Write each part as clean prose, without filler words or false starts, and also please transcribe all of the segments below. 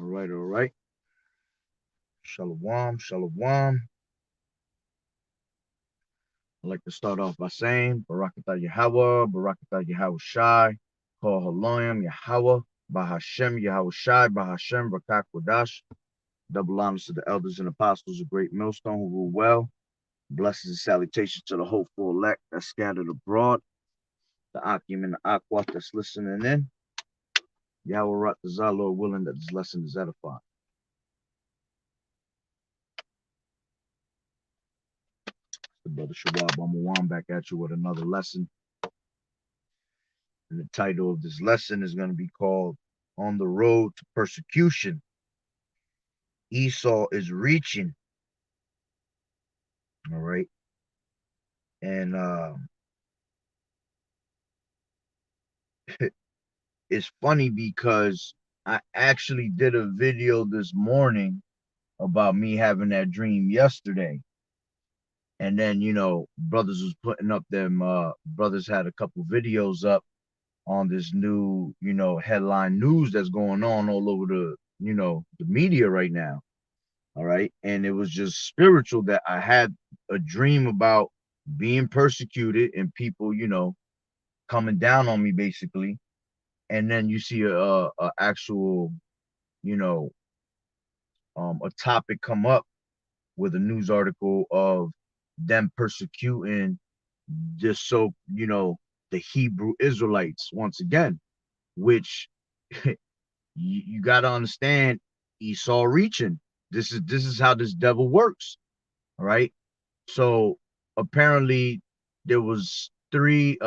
All right, all right. Shalom, shalom. I'd like to start off by saying Barakatah Yahweh, Barakatah Yahweh Shai, Kol Haloyim Yahweh, Bahashem Yahweh Shai, Bahashem Rakak Wadash. Double honors to the elders and apostles of Great Millstone who rule well. Blessings and salutations to the hopeful elect that's scattered abroad, the Akim and the Aquat that's listening in. Yahweh Rat the Lord willing that this lesson is edifying. The brother Shabab Amawan back at you with another lesson. And the title of this lesson is going to be called On the Road to Persecution. Esau is reaching. All right. And it's funny because I actually did a video this morning about me having that dream yesterday. And then, brothers was putting up them, brothers had a couple videos up on this new, headline news that's going on all over the media right now. All right. And it was just spiritual that I had a dream about being persecuted and people, coming down on me basically. And then you see a actual, a topic come up with a news article of them persecuting just the Hebrew Israelites once again, which you got to understand Esau reaching. This is how this devil works. All right. So apparently there was three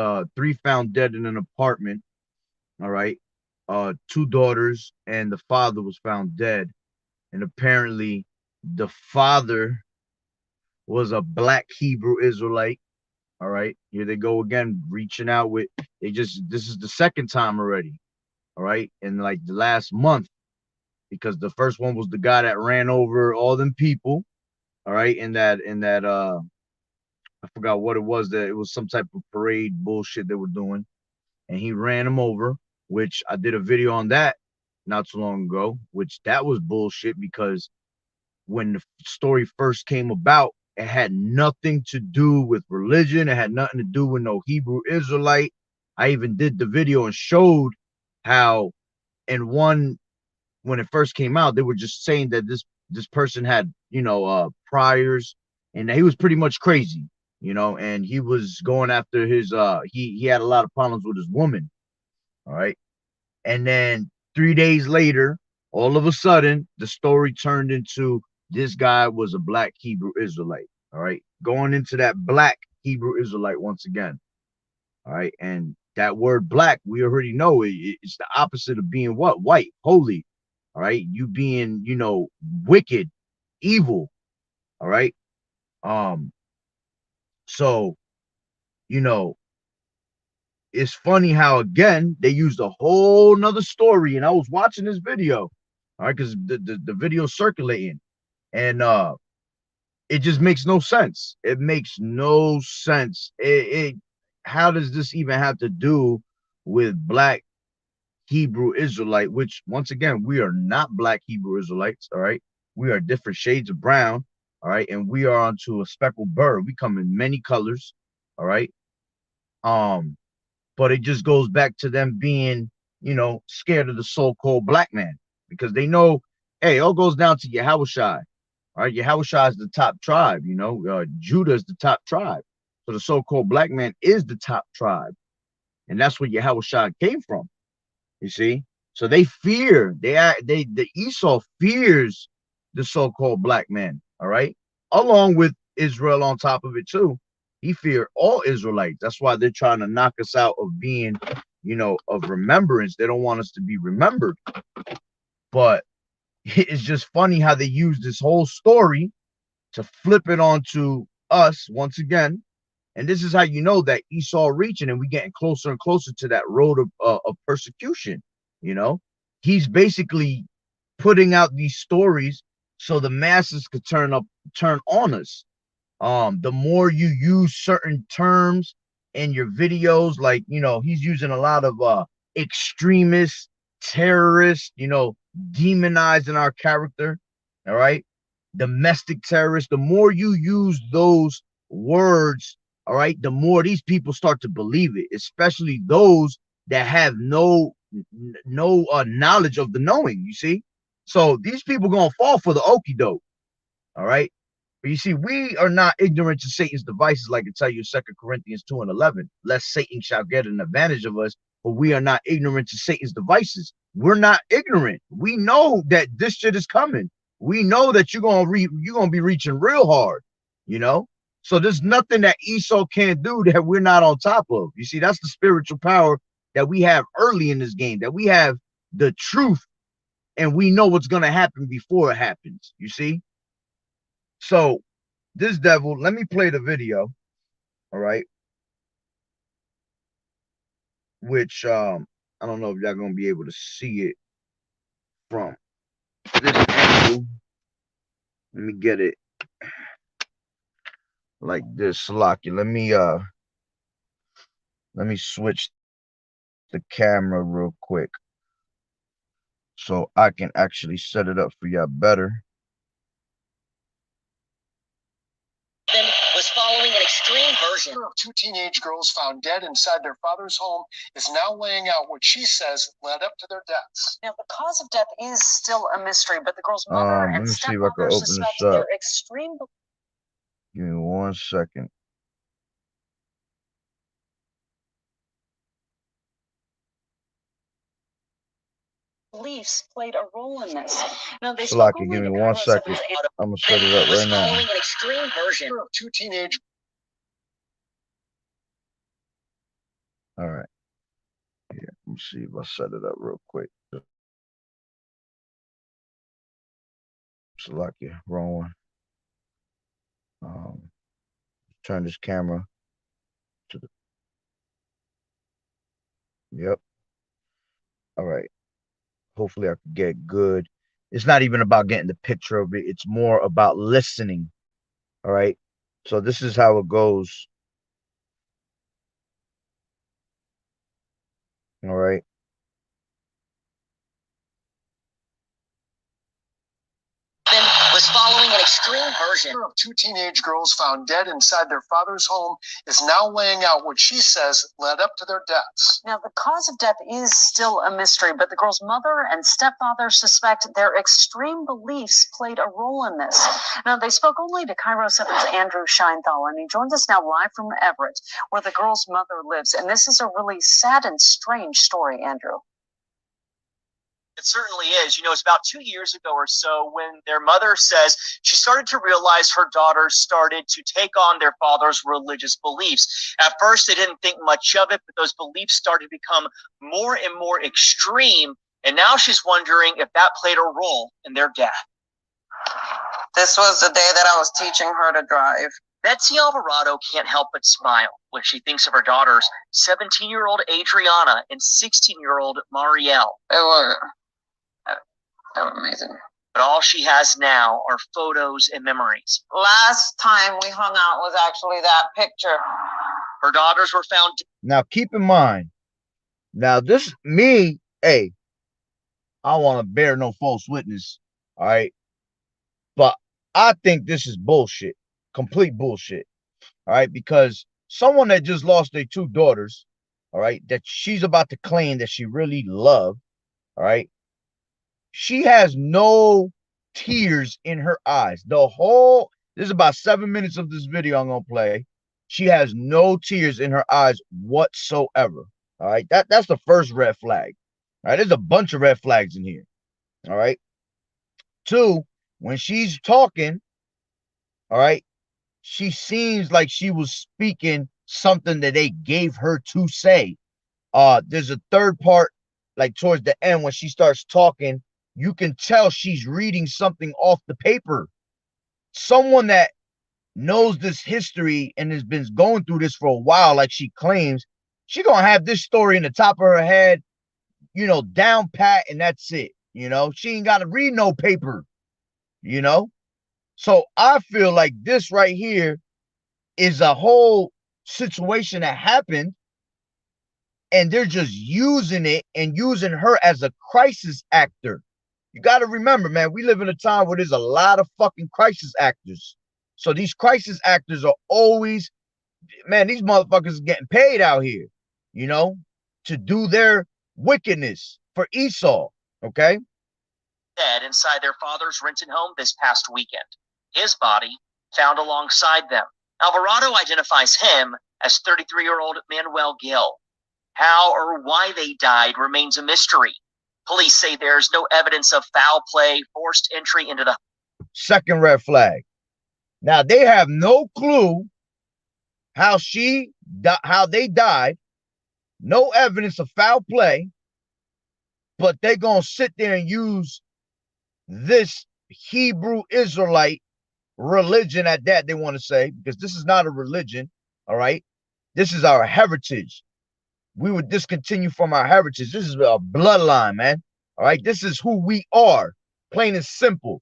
found dead in an apartment. All right. Two daughters and the father was found dead. And apparently the father was a black Hebrew Israelite. All right. Here they go again, reaching out with this is the second time already. All right. In like the last month, because the first one was the guy that ran over all them people. All right. In that I forgot what it was, that it was some type of parade bullshit they were doing. And he ran him over, which I did a video on that not too long ago, which that was bullshit because when the story first came about, it had nothing to do with religion. It had nothing to do with no Hebrew Israelite. I even did the video and showed how when it first came out, they were just saying that this person had, priors, and he was pretty much crazy, and he was going after his he had a lot of problems with his woman. All right. And then 3 days later, all of a sudden, the story turned into this guy was a black Hebrew Israelite. All right. Going into that black Hebrew Israelite once again. All right. And that word black, we already know it's the opposite of being what? White, holy. All right. You being, wicked, evil. All right. Um, so, you know, it's funny how again they used a whole nother story, and I was watching this video, all right, because the video circulating, and it just makes no sense. It makes no sense. How does this even have to do with black Hebrew Israelite? Which once again, we are not black Hebrew Israelites, all right. We are different shades of brown, all right, and we are onto a speckled bird. We come in many colors, all right. Um, but it just goes back to them being, scared of the so-called black man because they know, hey, it all goes down to Yahawashi. All right, Yahawashi is the top tribe, Judah is the top tribe. So the so-called black man is the top tribe. And that's where Yahawashi came from, you see? So they fear, the Esau fears the so-called black man, all right? Along with Israel on top of it too. He feared all Israelites. That's why they're trying to knock us out of being, of remembrance. They don't want us to be remembered. But it's just funny how they use this whole story to flip it onto us once again. And this is how you know that Esau reaching, and we getting closer and closer to that road of persecution. He's basically putting out these stories so the masses could turn on us. The more you use certain terms in your videos, like, he's using a lot of extremists, terrorists, demonizing our character, all right? Domestic terrorists, the more you use those words, all right, the more these people start to believe it, especially those that have no knowledge of the knowing, you see? So these people gonna fall for the okie doke, all right? But you see, we are not ignorant to Satan's devices, like I tell you, 2 Corinthians 2:11, lest Satan shall get an advantage of us, but we are not ignorant to Satan's devices. We're not ignorant. We know that this shit is coming. We know that you're gonna be reaching real hard, you know. So there's nothing that Esau can't do that we're not on top of. You see, that's the spiritual power that we have early in this game, that we have the truth and we know what's gonna happen before it happens. You see? So this devil, let me play the video, all right, which I don't know if y'all gonna be able to see it from this angle. Let me get it like this, Slocky. Let me switch the camera real quick so I can actually set it up for y'all better. Was following an extreme version of two teenage girls found dead inside their father's home is now laying out what she says led up to their deaths. Now, the cause of death is still a mystery, but the girl's mother and stepmother suspect their extreme. Give me 1 second. Beliefs played a role in this. Now they Slocky, give me 1 second. I'm gonna set it up right now. Following an extreme version of two teenage. All right. Yeah, let me see if I set it up real quick. Slocky, wrong one. Turn this camera to the. Yep. All right. Hopefully I can get good. It's not even about getting the picture of it. It's more about listening. All right. So this is how it goes. All right. Was following an extreme version of two teenage girls found dead inside their father's home is now laying out what she says led up to their deaths. Now, the cause of death is still a mystery, but the girl's mother and stepfather suspect their extreme beliefs played a role in this. Now, they spoke only to Cairo 7's Andrew Scheinthal, and he joins us now live from Everett, where the girl's mother lives. And this is a really sad and strange story, Andrew. It certainly is. You know, it's about 2 years ago or so when their mother says she started to realize her daughters started to take on their father's religious beliefs. At first, they didn't think much of it, but those beliefs started to become more and more extreme. And now she's wondering if that played a role in their death. This was the day that I was teaching her to drive. Betsy Alvarado can't help but smile when she thinks of her daughters, 17-year-old Adriana and 16-year-old Marielle. They were amazing. But all she has now are photos and memories. Last time we hung out was actually that picture. Her daughters were found. Now, keep in mind, now this, me, hey, I want to bear no false witness, all right? But I think this is bullshit, complete bullshit, all right? Because someone that just lost their two daughters, all right, that she's about to claim that she really loved, all right? She has no tears in her eyes. This is about 7 minutes of this video I'm gonna play. She has no tears in her eyes whatsoever. All right, that's the first red flag. All right, there's a bunch of red flags in here. All right. 2, when she's talking, all right, she seems like she was speaking something that they gave her to say. There's a third part, like towards the end when she starts talking. You can tell she's reading something off the paper. Someone that knows this history and has been going through this for a while, like she claims, she gonna have this story in the top of her head, you know, down pat, and that's it. You know, she ain't got to read no paper, you know. So I feel like this right here is a whole situation that happened, and they're just using it and using her as a crisis actor. You got to remember, man, we live in a time where there's a lot of fucking crisis actors. So these crisis actors are always, man, these motherfuckers are getting paid out here, you know, to do their wickedness for Esau, okay? Dead inside their father's rented home this past weekend. His body found alongside them. Alvarado identifies him as 33-year-old Manuel Gill. How or why they died remains a mystery. Police say there's no evidence of foul play, forced entry into the... Second red flag. Now, they have no clue how they died, no evidence of foul play, but they're going to sit there and use this Hebrew Israelite religion at that, they want to say, because this is not a religion, all right? This is our heritage. We would discontinue from our heritage. This is a bloodline, man, all right? This is who we are, plain and simple.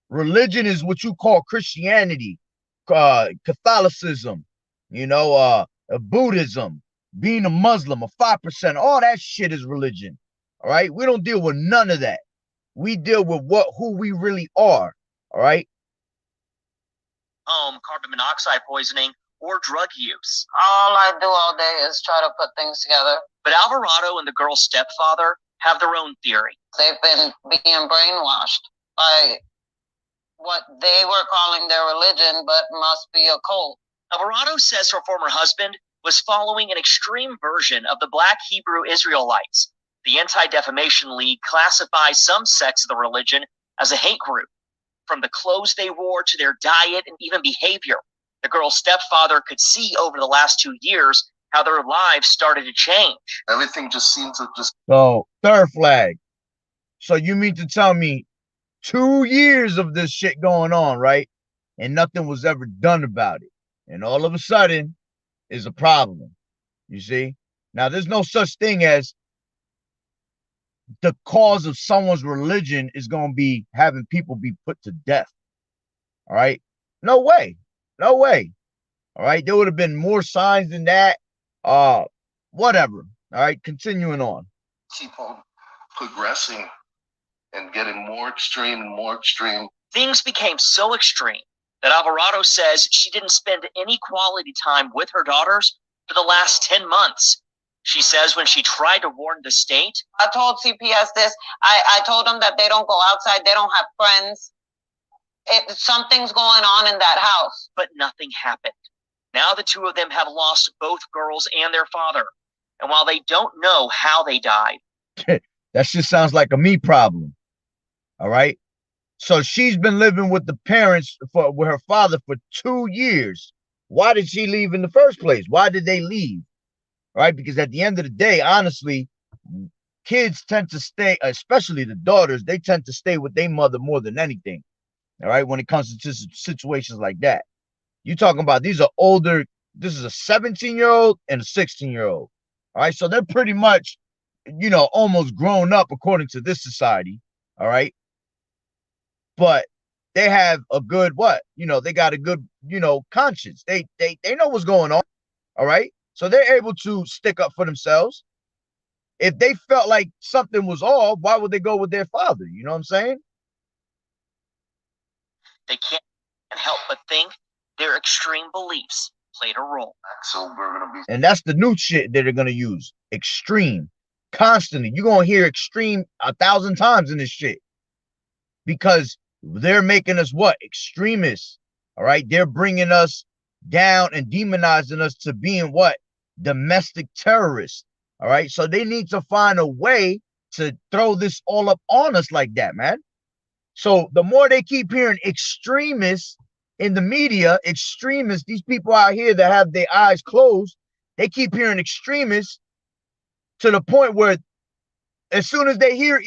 Religion is what you call Christianity, Catholicism, you know, Buddhism, being a Muslim, a 5%, all that shit is religion, all right? We don't deal with none of that. We deal with who we really are, all right? Carbon monoxide poisoning, or drug use. All I do all day is try to put things together. But Alvarado and the girl's stepfather have their own theory. They've been being brainwashed by what they were calling their religion, but must be a cult. Alvarado says her former husband was following an extreme version of the Black Hebrew Israelites. The Anti-Defamation League classifies some sects of the religion as a hate group, from the clothes they wore to their diet and even behavior. The girl's stepfather could see over the last 2 years how their lives started to change. Everything just seemed to just... So, third flag. So you mean to tell me 2 years of this shit going on, right? And nothing was ever done about it. And all of a sudden is a problem. You see? Now, there's no such thing as the cause of someone's religion is going to be having people be put to death. All right? No way. No way. All right? There would have been more signs than that. Whatever. All right? Continuing on. Keep on progressing and getting more extreme and more extreme. Things became so extreme that Alvarado says she didn't spend any quality time with her daughters for the last 10 months. She says when she tried to warn the state. I told CPS this. I told them that they don't go outside. They don't have friends. Something's going on in that house. But nothing happened. Now the two of them have lost both girls and their father. And while they don't know how they died. That shit sounds like a me problem. All right? So she's been living with the parents, with her father for 2 years. Why did she leave in the first place? Why did they leave? Right? Because at the end of the day, honestly, kids tend to stay, especially the daughters, they tend to stay with their mother more than anything. All right? When it comes to situations like that. You're talking about these are older, this is a 17-year-old and a 16-year-old. All right? So they're pretty much, you know, almost grown up according to this society. All right? But they have a good they got a good, conscience. They know what's going on. All right? So they're able to stick up for themselves. If they felt like something was off, why would they go with their father? You know what I'm saying? They can't help but think their extreme beliefs played a role. So we're gonna be, and that's the new shit that they're gonna use. Extreme. Constantly. You're gonna hear extreme 1,000 times in this shit. Because they're making us what? Extremists. All right? They're bringing us down and demonizing us to being what? Domestic terrorists. All right? So they need to find a way to throw this all up on us like that, man. So the more they keep hearing extremists in the media, extremists, these people out here that have their eyes closed, they keep hearing extremists to the point where as soon as they hear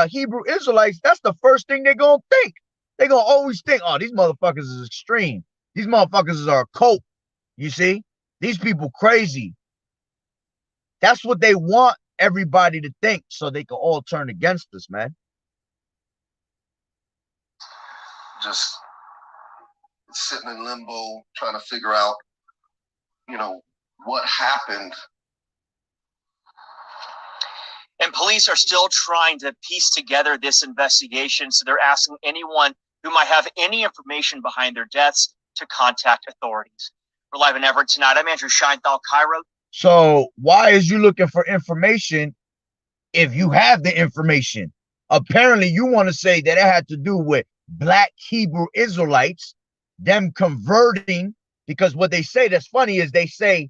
Hebrew Israelites, that's the first thing they're going to think. They're going to always think, oh, these motherfuckers is extreme. These motherfuckers are a cult. You see? These people crazy. That's what they want everybody to think so they can all turn against us, man. Just sitting in limbo, trying to figure out, what happened. And police are still trying to piece together this investigation. So they're asking anyone who might have any information behind their deaths to contact authorities. We're live in Everett tonight. I'm Andrew Scheinthal, Cairo. So why is you looking for information if you have the information? Apparently, you want to say that it had to do with Black Hebrew Israelites, them converting, because what they say that's funny is they say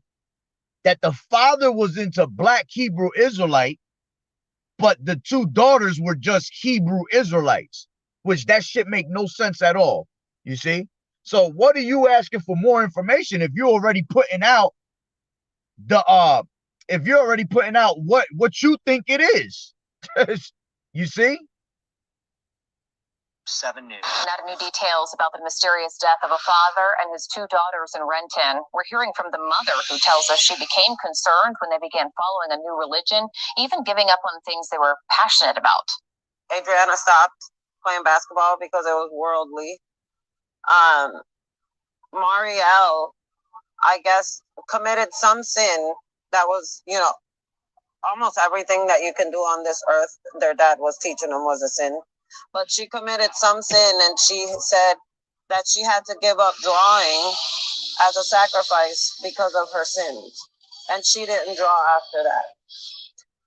that the father was into Black Hebrew Israelite, but the two daughters were just Hebrew Israelites, which that shit make no sense at all. You see? So what are you asking for more information if you're already putting out what you think it is? You see? 7 News. Not new details about the mysterious death of a father and his two daughters in Renton. We're hearing from the mother, who tells us she became concerned when they began following a new religion, even giving up on things they were passionate about. Adriana stopped playing basketball because it was worldly. Marielle, I guess, committed some sin that was, almost everything that you can do on this earth, their dad was teaching them was a sin. But she committed some sin, and she said that she had to give up drawing as a sacrifice because of her sins. And she didn't draw after that.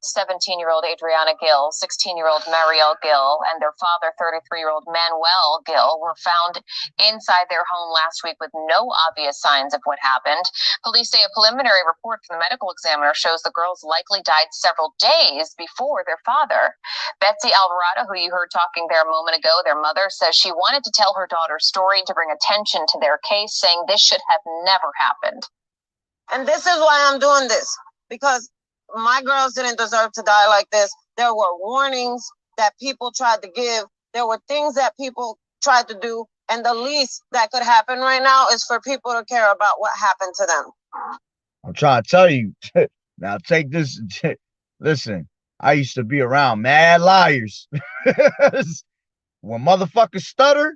17-year-old Adriana Gill, 16-year-old Marielle Gill, and their father, 33-year-old Manuel Gill, were found inside their home last week with no obvious signs of what happened. Police say a preliminary report from the medical examiner shows the girls likely died several days before their father. Betsy Alvarado, who you heard talking there a moment ago, their mother, says she wanted to tell her daughter's story to bring attention to their case, saying this should have never happened. And this is why I'm doing this, because my girls didn't deserve to die like this. There were warnings that people tried to give. There were things that people tried to do. And the least that could happen right now is for people to care about what happened to them. I'm trying to tell you. Now take this. Listen, I used to be around mad liars. When motherfuckers stutter,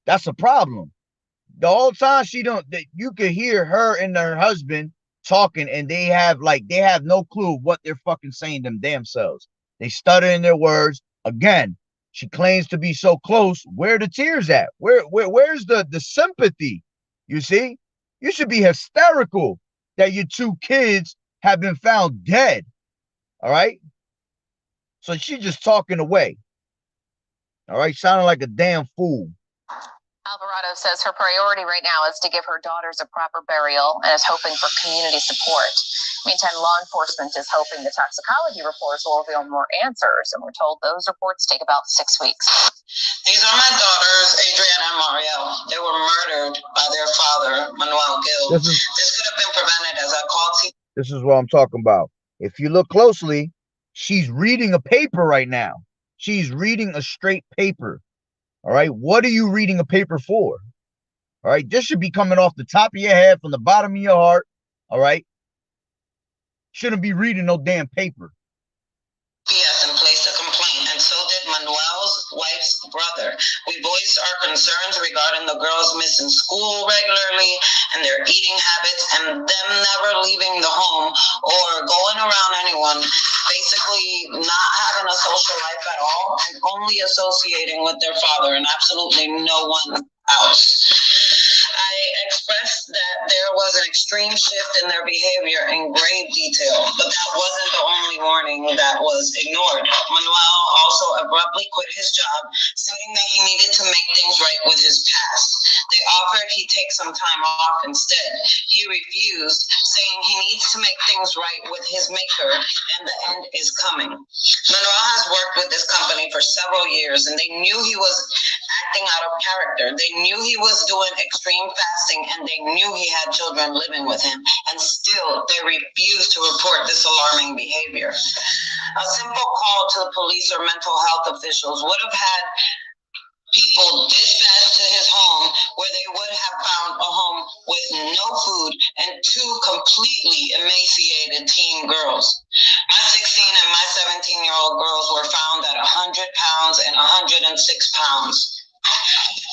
that's a problem. The whole time you could hear her and her husband talking, and they have no clue what they're fucking saying them damn selves. They stutter in their words. Again, she claims to be so close. Where are the tears at? Where's the sympathy? You see? You should be hysterical that your two kids have been found dead. All right? So she's just talking away. All right? Sounding like a damn fool. Alvarado says her priority right now is to give her daughters a proper burial and is hoping for community support. Meantime, law enforcement is hoping the toxicology reports will reveal more answers, and we're told those reports take about 6 weeks. These are my daughters, Adriana and Marielle. They were murdered by their father, Manuel Gill. This could have been prevented, as I called. This is what I'm talking about. If you look closely, she's reading a paper right now. She's reading a straight paper. All right, what are you reading a paper for? All right, this should be coming off the top of your head, from the bottom of your heart. All right, shouldn't be reading no damn paper. Yes, and placed a complaint, and so did Manuel's wife's brother. We voiced our concerns regarding the girls missing school regularly and their eating habits, and them never leaving the home or going around anyone, basically not having a social life at all and only associating with their father and absolutely no one else. I expressed that there was an extreme shift in their behavior in grave detail, but that wasn't the only warning that was ignored. Manuel also abruptly quit his job, stating that he needed to make things right with his past. They offered he take some time off instead. He refused, saying he needs to make things right with his maker, and the end is coming. Manuel has worked with this company for several years, and they knew he was acting out of character. They knew he was doing extreme fasting, and they knew he had children living with him, and still they refused to report this alarming behavior. A simple call to the police or mental health officials would have had people dispatched to his home, where they would have found a home with no food and two completely emaciated teen girls. My 16 and my 17-year-old girls were found at 100 pounds and 106 pounds.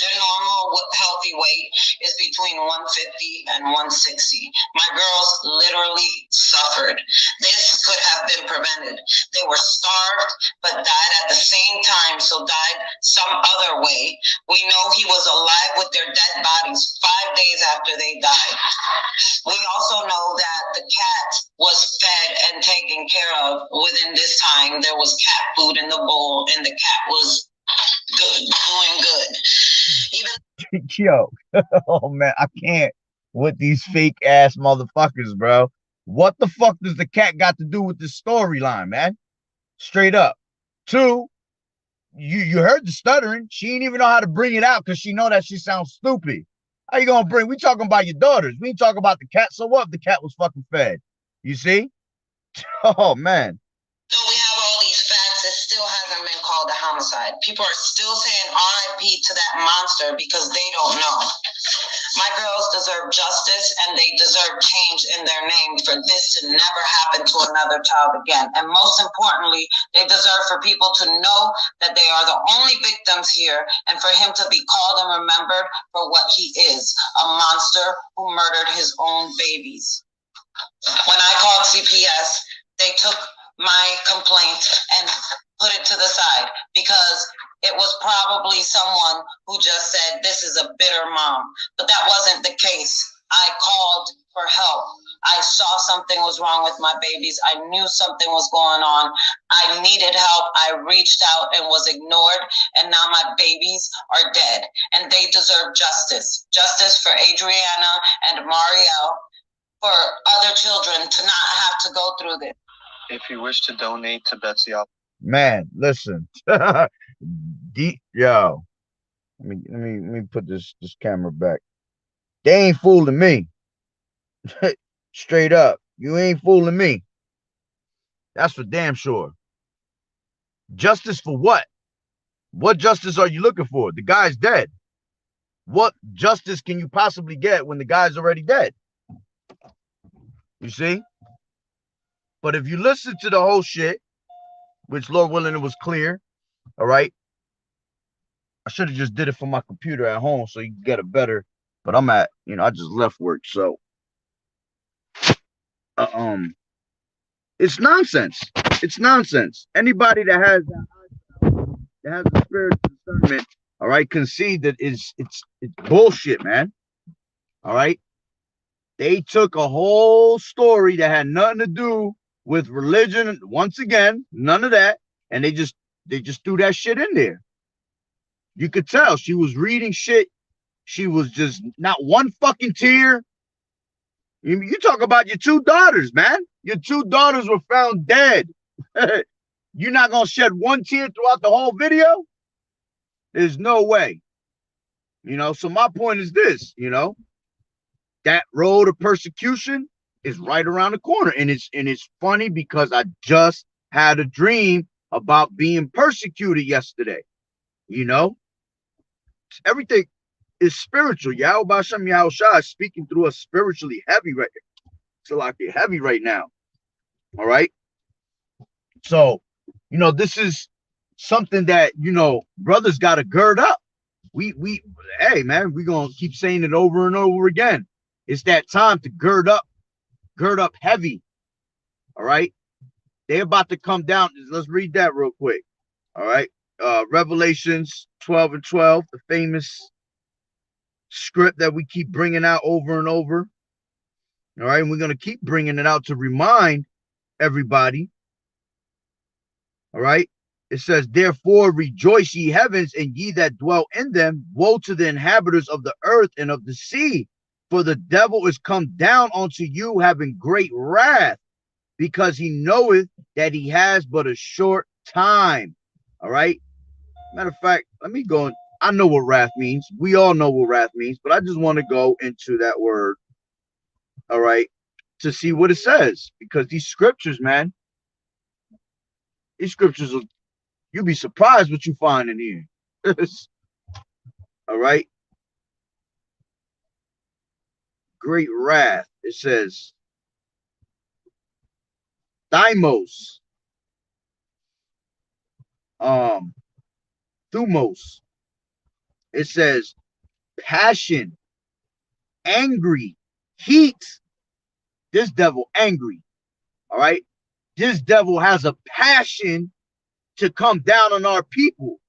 Their normal healthy weight is between 150 and 160. My girls literally suffered. This could have been prevented. They were starved, but died at the same time, so died some other way. We know he was alive with their dead bodies 5 days after they died. We also know that the cat was fed and taken care of within this time. There was cat food in the bowl, and the cat was doing good. Even Yo, oh man, I can't with these fake ass motherfuckers, bro. What the fuck does the cat got to do with this storyline, man? Straight up. Two, you heard the stuttering. She didn't even know how to bring it out because she know that she sounds stupid. How you gonna bring? We talking about your daughters. We ain't talking about the cat. So what if the cat was fucking fed? You see? Oh man. So we have all these facts. It still hasn't been called a homicide. People are still saying RIP to that monster because they don't know. My girls deserve justice, and they deserve change in their name for this to never happen to another child again. And most importantly, they deserve for people to know that they are the only victims here, and for him to be called and remembered for what he is, a monster who murdered his own babies. When I called CPS, they took my complaint and put it to the side because it was probably someone who just said, this is a bitter mom. But that wasn't the case. I called for help. I saw something was wrong with my babies. I knew something was going on. I needed help. I reached out and was ignored. And now my babies are dead. And they deserve justice. Justice for Adriana and Marielle, for other children to not have to go through this. If you wish to donate to Betsy Man, listen. Yo. Let me put this camera back. They ain't fooling me. Straight up. You ain't fooling me. That's for damn sure. Justice for what? What justice are you looking for? The guy's dead. What justice can you possibly get when the guy's already dead? You see? But if you listen to the whole shit, which Lord willing it was clear, all right? I should have just did it from my computer at home so you can get it better. But I'm at, I just left work, so it's nonsense. It's nonsense. Anybody that has the spirit of discernment, all right, concede that it's bullshit, man. All right. They took a whole story that had nothing to do with religion. Once again, none of that, and they just threw that shit in there. You could tell she was reading shit. She was just not one fucking tear. You talk about your two daughters, man. Your two daughters were found dead. You're not gonna shed one tear throughout the whole video? There's no way. So my point is this, that road of persecution is right around the corner. And it's funny because I just had a dream about being persecuted yesterday. Everything is spiritual. Yahweh Shem Yahushua is speaking through us spiritually heavy right now. So like it heavy right now. All right. So, this is something that, brothers got to gird up. Hey man, we're going to keep saying it over and over again. It's that time to gird up heavy. All right. They're about to come down. Let's read that real quick. All right. Revelations 12:12, the famous script that we keep bringing out over and over. All right. And we're going to keep bringing it out to remind everybody. All right. It says, therefore rejoice ye heavens and ye that dwell in them. Woe to the inhabitants of the earth and of the sea. For the devil is come down unto you having great wrath, because he knoweth that he has but a short time. All right. Matter of fact, let me go. I know what wrath means. We all know what wrath means, but I just want to go into that word. All right. To see what it says, because these scriptures, man, you'll be surprised what you find in here. All right. Great wrath. It says, thymos, thumos. It says passion, angry, heat. This devil angry. All right. this devil has a passion to come down on our people.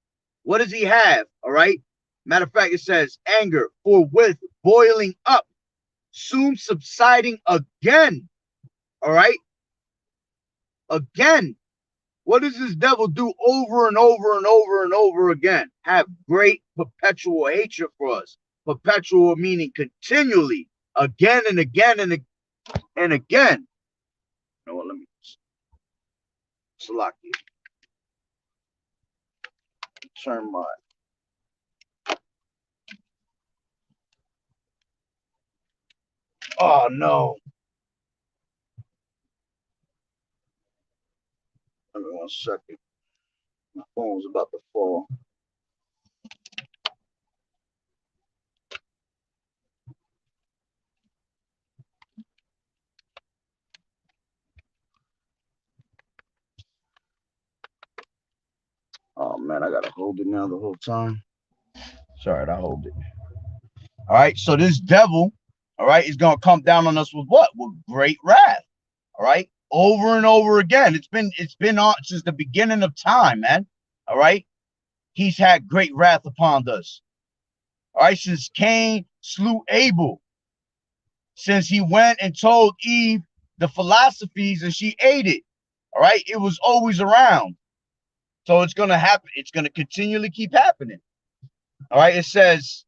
What does he have? All right. Matter of fact, it says anger forthwith boiling up, soon subsiding again. All right. Again. What does this devil do over and over and over and over again? Have great perpetual hatred for us. Perpetual meaning continually, again and again and again. You know what? Let me select it. Turn my oh no. Give me 1 second. My phone's about to fall. Oh man, I gotta hold it now the whole time. Sorry, I hold it. All right, so this devil, all right, is gonna come down on us with what? With great wrath. All right, over and over again. It's been on since the beginning of time, man. All right, he's had great wrath upon us. All right, since Cain slew Abel, since he went and told Eve the philosophies and she ate it. All right, it was always around. So it's gonna happen. It's gonna continually keep happening. All right, it says,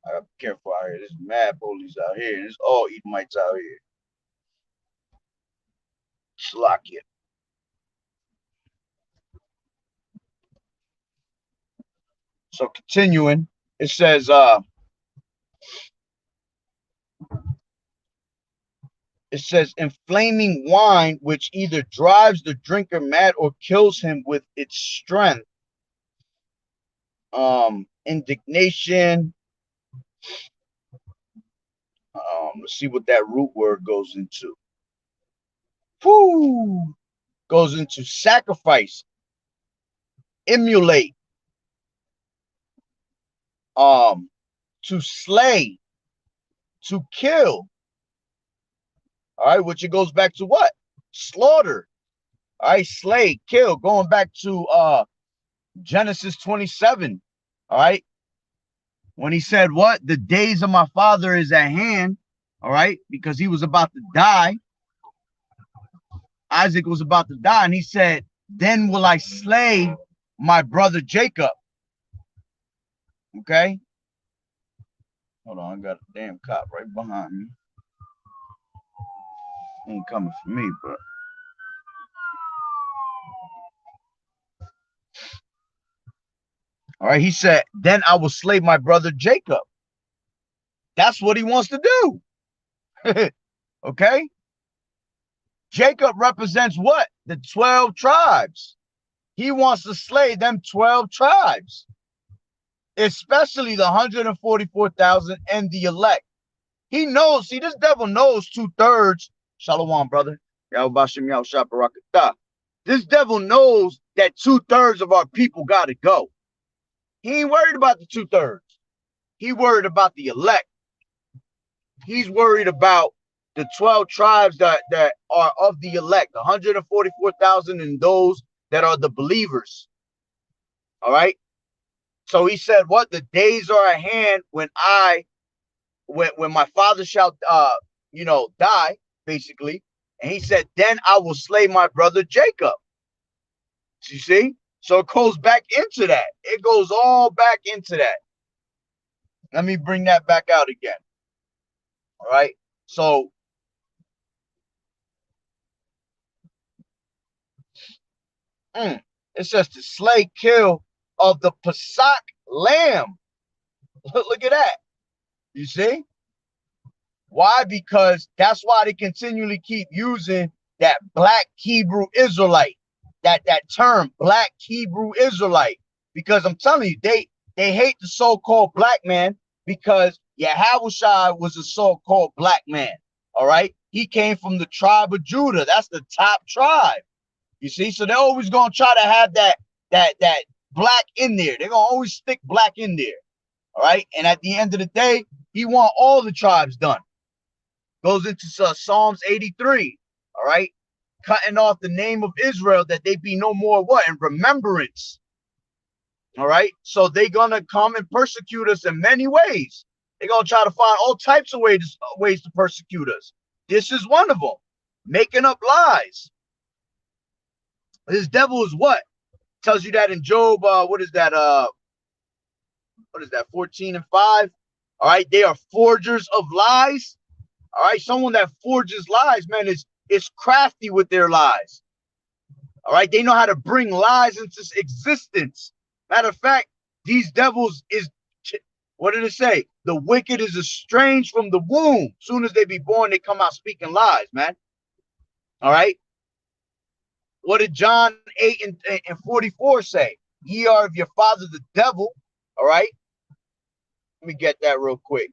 I gotta be careful out here. There's mad bullies out here. There's all Edomites out here. Slakia. So continuing, it says, inflaming wine, which either drives the drinker mad or kills him with its strength. Indignation. Let's see what that root word goes into. Whoo! Goes into sacrifice, emulate, to slay, to kill. All right, which it goes back to what? Slaughter. All right, slay, kill. Going back to Genesis 27. All right. When he said what? The days of my father is at hand. All right, because he was about to die. Isaac was about to die, and he said, then will I slay my brother Jacob. Okay. Hold on, I got a damn cop right behind me. He ain't coming for me, but all right, he said, then I will slay my brother Jacob. That's what he wants to do. Okay. Jacob represents what? The 12 tribes. He wants to slay them 12 tribes, especially the 144,000 and the elect. He knows, see, this devil knows 2/3. Shalom, brother. This devil knows that 2/3 of our people got to go. He ain't worried about the 2/3. He worried about the elect. He's worried about the 12 tribes that are of the elect, 144,000 and those that are the believers. All right. So he said, what? The days are at hand when my father shall, die, basically. And he said, then I will slay my brother Jacob. You see? So it goes back into that. It goes all back into that. Let me bring that back out again. All right. So it says to slay, kill of the Pesach lamb. Look at that. You see? Why? Because that's why they continually keep using that black Hebrew Israelite, that term, black Hebrew Israelite. Because I'm telling you, they hate the so-called black man because YAHAWAH'S was a so-called black man. All right. He came from the tribe of Judah. That's the top tribe. You see, so they're always gonna try to have that black in there. They're gonna always stick black in there. All right. And at the end of the day, he want all the tribes done. Goes into Psalms 83. All right. Cutting off the name of Israel that they be no more what? In remembrance. All right. So they're going to come and persecute us in many ways. They're going to try to find all types of ways to persecute us. This is one of them. Making up lies. This devil is what? Tells you that in Job, what is that? 14 and 5. All right. They are forgers of lies. All right. Someone that forges lies, man, is crafty with their lies. All right. They know how to bring lies into existence. Matter of fact, these devils is, what did it say? The wicked is estranged from the womb. Soon as they be born, they come out speaking lies, man. All right. What did John 8 and 44 say? Ye are of your father the devil. All right. Let me get that real quick.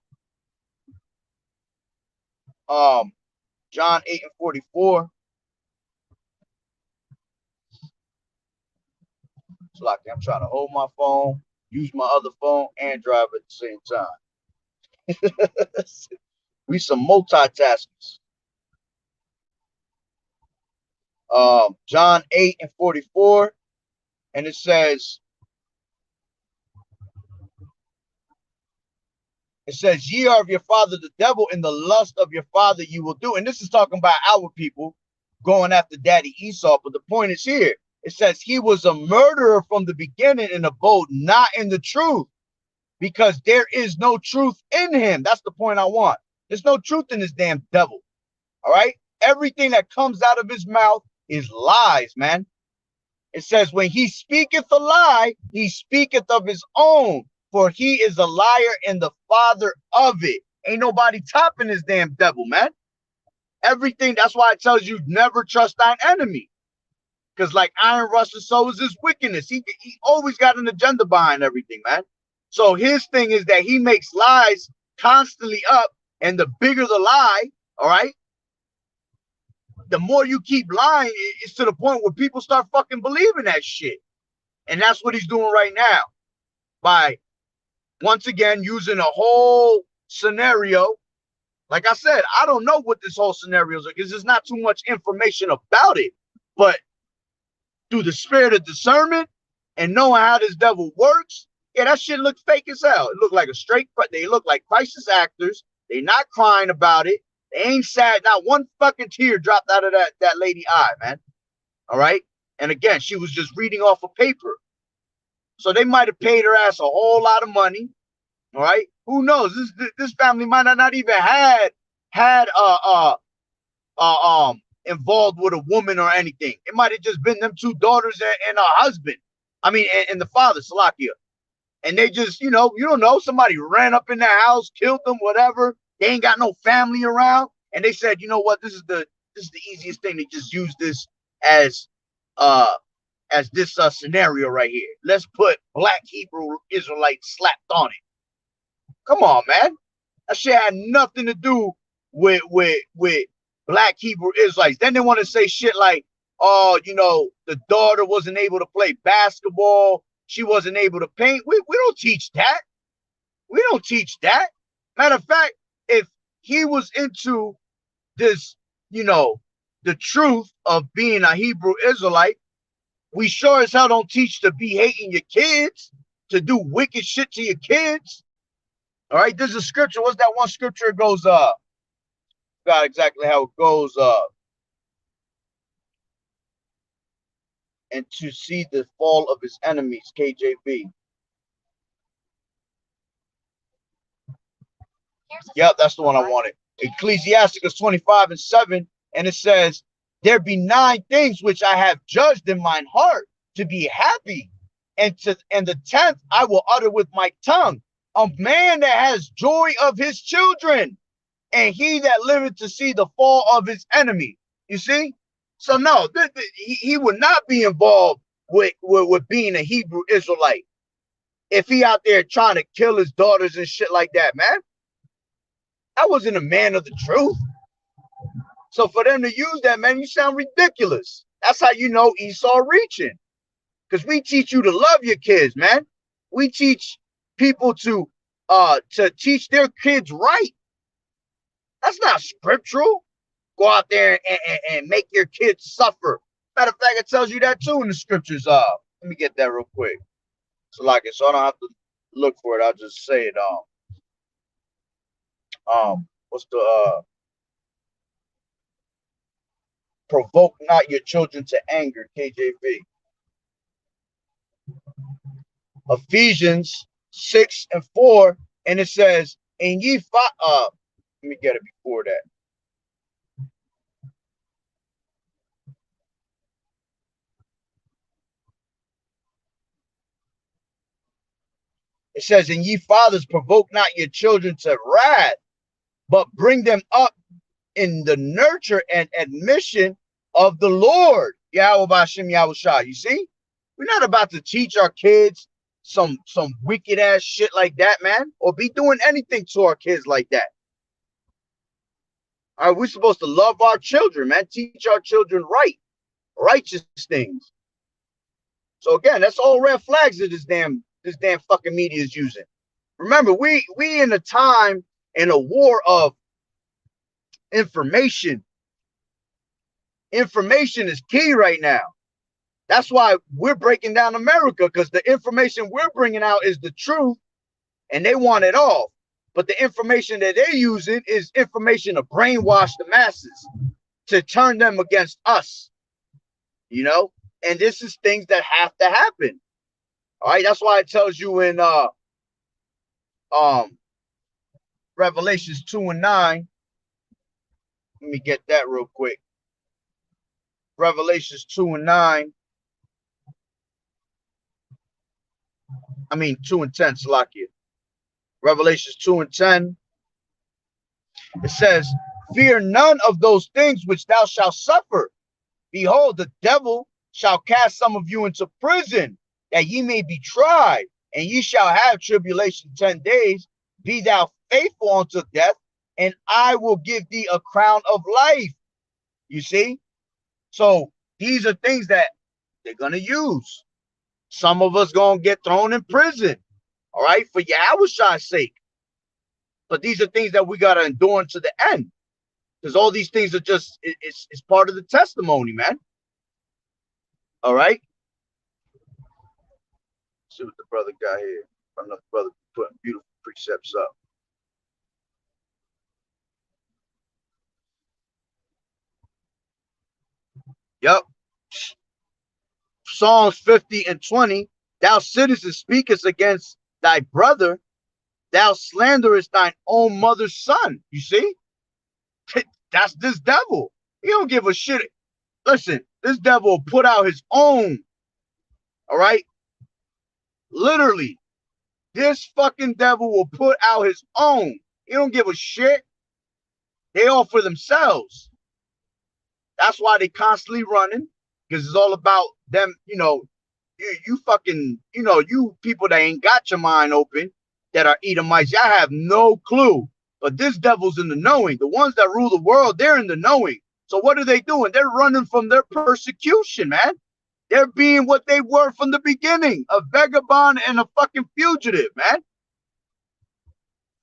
John 8 and 44. It's like I'm trying to hold my phone, use my other phone, and drive at the same time. We some multitaskers. John 8 and 44. And it says, ye are of your father the devil, and the lust of your father you will do. And this is talking about our people going after daddy Esau. But the point is here. It says he was a murderer from the beginning and abode not in the truth, because there is no truth in him. That's the point I want. There's no truth in this damn devil. All right. Everything that comes out of his mouth is lies, man. It says when he speaketh a lie, he speaketh of his own, for he is a liar and the father of it. Ain't nobody topping this damn devil, man. Everything. That's why it tells you never trust thine enemy. Because like iron rusts, so is his wickedness. He always got an agenda behind everything, man. So his thing is that he makes lies constantly up, and the bigger the lie, all right, the more you keep lying, it's to the point where people start fucking believing that shit. And that's what he's doing right now by, once again, using a whole scenario. Like I said, I don't know what this whole scenario is because there's not too much information about it. But through the spirit of discernment and knowing how this devil works, yeah, that shit looks fake as hell. It looked like a straight, but they look like crisis actors. They not crying about it. They ain't sad. Not one fucking tear dropped out of that lady eye, man. All right. And again, she was just reading off a paper. So they might have paid her ass a whole lot of money. All right. Who knows? This family might not even had involved with a woman or anything. It might have just been them two daughters and a husband. I mean, and the father, Salakia. And they just, you don't know, somebody ran up in their house, killed them, whatever. They ain't got no family around. And they said, you know what, this is the easiest thing to just use this as this scenario right here. Let's put black Hebrew Israelites slapped on it. Come on, man. That shit had nothing to do with black Hebrew Israelites. Then they want to say shit like, oh, the daughter wasn't able to play basketball. She wasn't able to paint. We don't teach that. We don't teach that. Matter of fact, if he was into this, the truth of being a Hebrew Israelite, we sure as hell don't teach to be hating your kids, to do wicked shit to your kids. All right, there's a scripture. What's that one scripture? It goes, got exactly how it goes, and to see the fall of his enemies, KJV. Yep, that's the one I wanted. Ecclesiasticus 25 and 7, and it says, there be 9 things which I have judged in mine heart to be happy, and the 10th I will utter with my tongue. A man that has joy of his children, and he that liveth to see the fall of his enemy. You see? So no, he would not be involved with being a Hebrew Israelite if he out there trying to kill his daughters and shit like that, man. That wasn't a man of the truth. So for them to use that, man, you sound ridiculous. That's how you know Esau reaching. Because we teach you to love your kids, man. We teach people to teach their kids right. That's not scriptural. Go out there and make your kids suffer. Matter of fact, it tells you that too in the scriptures. Let me get that real quick. So I don't have to look for it. I'll just say it. What's the provoke not your children to anger, KJV. Ephesians 6:4, and it says, and ye let me get it before that. It says, and ye fathers provoke not your children to wrath, but bring them up in the nurture and admission of the Lord. YAHAWAH'S Yahushua. You see, we're not about to teach our kids some wicked ass shit like that, man, or be doing anything to our kids like that. All right, we're supposed to love our children, man. Teach our children righteous things. So again, that's all red flags that this damn fucking media is using. Remember, we in a time in a war of information. Information is key right now. That's why we're breaking down America, because the information we're bringing out is the truth, and they want it all. But the information that they're using is information to brainwash the masses, to turn them against us, you know? And this is things that have to happen. All right, that's why it tells you in Revelations 2:9. Let me get that real quick. Revelations 2:9. I mean 2:10, Salakia. Revelations 2:10. It says, fear none of those things which thou shalt suffer. Behold, the devil shall cast some of you into prison, that ye may be tried, and ye shall have tribulation 10 days. Be thou faithful unto death, and I will give thee a crown of life. You see? So these are things that they're going to use. Some of us going to get thrown in prison, all right, for Yahawah's sake. But these are things that we got to endure to the end, because all these things are just, it's part of the testimony, man. All right. Let's see what the brother got here. Another brother putting beautiful precepts up. Yep. Psalms 50:20. Thou sittest and speakest against thy brother. Thou slanderest thine own mother's son. You see? That's this devil. He don't give a shit. Listen, this devil will put out his own. All right? Literally. This fucking devil will put out his own. He don't give a shit. They all for themselves. That's why they constantly running, because it's all about them, you know, you fucking, you know, you people that ain't got your mind open, that are Edomites, y'all have no clue. But this devil's in the knowing. The ones that rule the world, they're in the knowing. So what are they doing? They're running from their persecution, man. They're being what they were from the beginning, a vagabond and a fucking fugitive, man.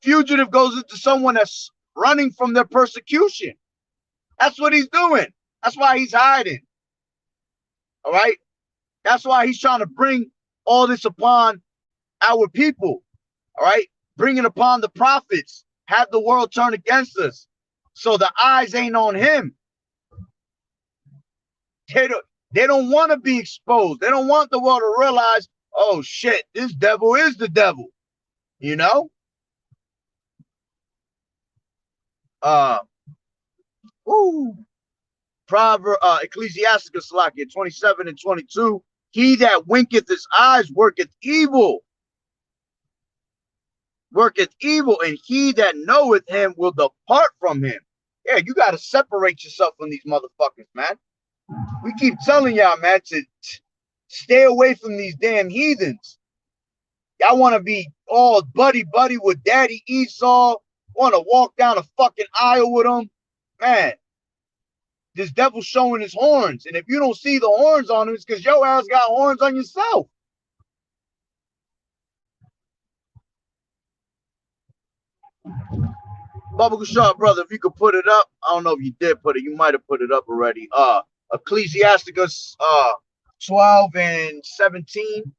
Fugitive goes into someone that's running from their persecution. That's what he's doing. That's why he's hiding. All right. That's why he's trying to bring all this upon our people. All right. Bring it upon the prophets. Have the world turn against us. So the eyes ain't on him. They don't want to be exposed. They don't want the world to realize, oh shit, this devil is the devil. You know? Ecclesiasticus 27:22. He that winketh his eyes worketh evil. And he that knoweth him will depart from him. Yeah, you got to separate yourself from these motherfuckers, man. We keep telling y'all, man, to stay away from these damn heathens. Y'all want to be all buddy with Daddy Esau, want to walk down a fucking aisle with him. Man, this devil's showing his horns. And if you don't see the horns on him, it's because your ass got horns on yourself. Baba Kushar, brother, if you could put it up. I don't know if you did put it. You might have put it up already. Ecclesiasticus 12 and 17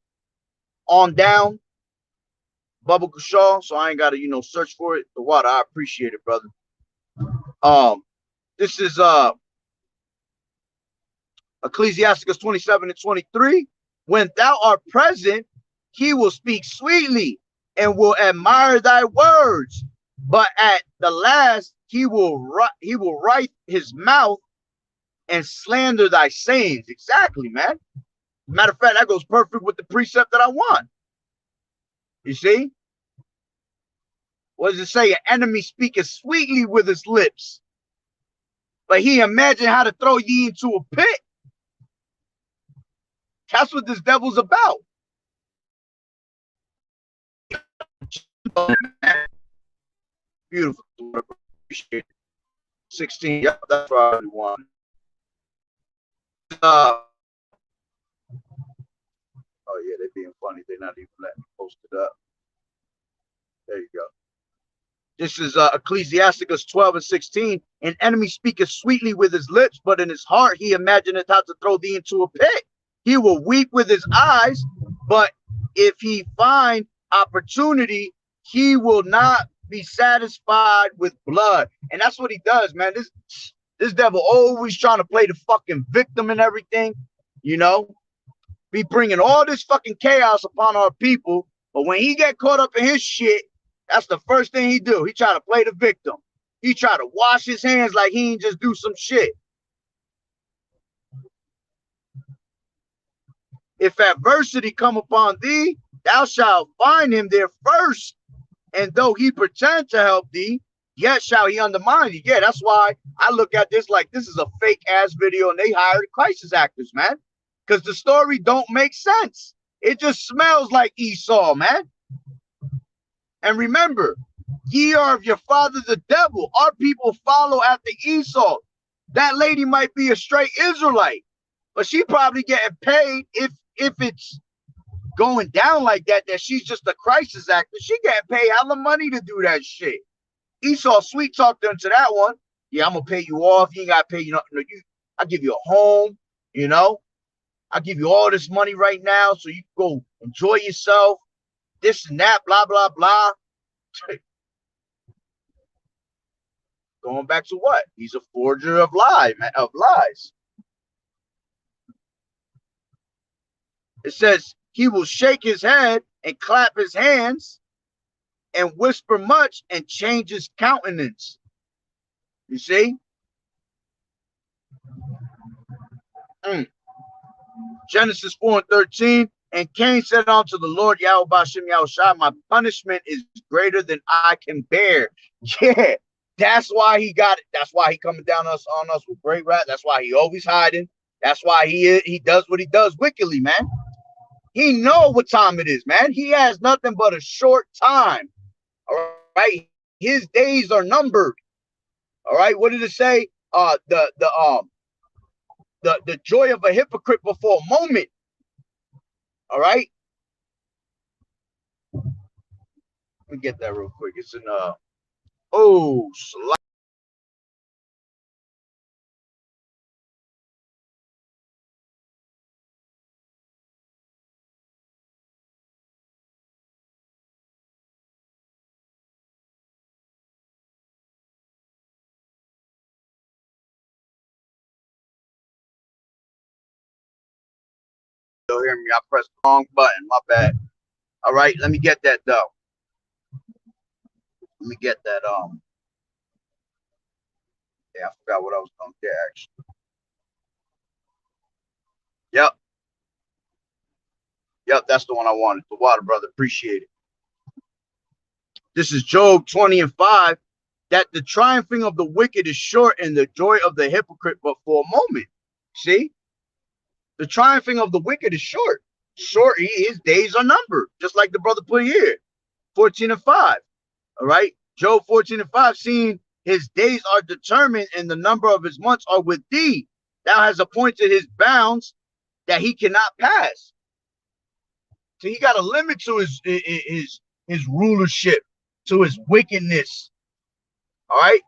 on down. Baba Kushar, so I ain't gotta, search for it. The water, I appreciate it, brother. This is Ecclesiasticus 27 and 23. When thou art present, he will speak sweetly and will admire thy words. But at the last, he will write his mouth and slander thy sayings. Exactly, man. Matter of fact, that goes perfect with the precept that I want. You see? What does it say? An enemy speaketh sweetly with his lips, but he imagine how to throw ye into a pit. That's what this devil's about. Beautiful. Appreciate it. 16. Yep, that's what I want. Oh yeah, they're being funny. They're not even letting me post it up. There you go. This is Ecclesiasticus 12 and 16. An enemy speaketh sweetly with his lips, but in his heart he imagineth how to throw thee into a pit. He will weep with his eyes, but if he find opportunity, he will not be satisfied with blood. And that's what he does, man. This devil always trying to play the fucking victim and everything, be bringing all this fucking chaos upon our people. But when he get caught up in his shit, that's the first thing he do. He try to play the victim. He try to wash his hands like he ain't just do some shit. If adversity come upon thee, thou shalt find him there first. And though he pretend to help thee, yet shall he undermine thee. Yeah, that's why I look at this like this is a fake ass video and they hired crisis actors, man. Because the story don't make sense. It just smells like Esau, man. And remember, ye are of your father the devil. Our people follow after Esau. That lady might be a straight Israelite, but she probably getting paid if it's going down like that she's just a crisis actor. She getting paid hella money to do that shit. Esau sweet talked her into that one. Yeah, I'm gonna pay you off. You ain't gotta pay you nothing. I give you a home, I give you all this money right now so you can go enjoy yourself. This and that, blah, blah, blah. Going back to what? He's a forger of lies. It says he will shake his head and clap his hands and whisper much and change his countenance. You see? Genesis 4 and 13. And Cain said unto the Lord Yahweh Bashem Yahushua, my punishment is greater than I can bear. Yeah, that's why he got it. That's why he coming down on us with great wrath. That's why he always hiding. That's why he does what he does wickedly, man. He know what time it is, man. He has nothing but a short time. All right, his days are numbered. All right, what did it say? The joy of a hypocrite before a moment. All right. Let me get that real quick. It's in slide. You'll hear me. I pressed the wrong button. My bad. All right, let me get that though. Let me get that. Yeah, I forgot what I was gonna get actually. Yep, that's the one I wanted. The water, brother. Appreciate it. This is Job 20 and 5. That the triumphing of the wicked is short and the joy of the hypocrite but for a moment. See? The triumphing of the wicked is short. His days are numbered, just like the brother put here. 14 and 5. All right. Job 14 and 5, seeing his days are determined and the number of his months are with thee. Thou hast appointed his bounds that he cannot pass. So he got a limit to his rulership, to his wickedness. All right.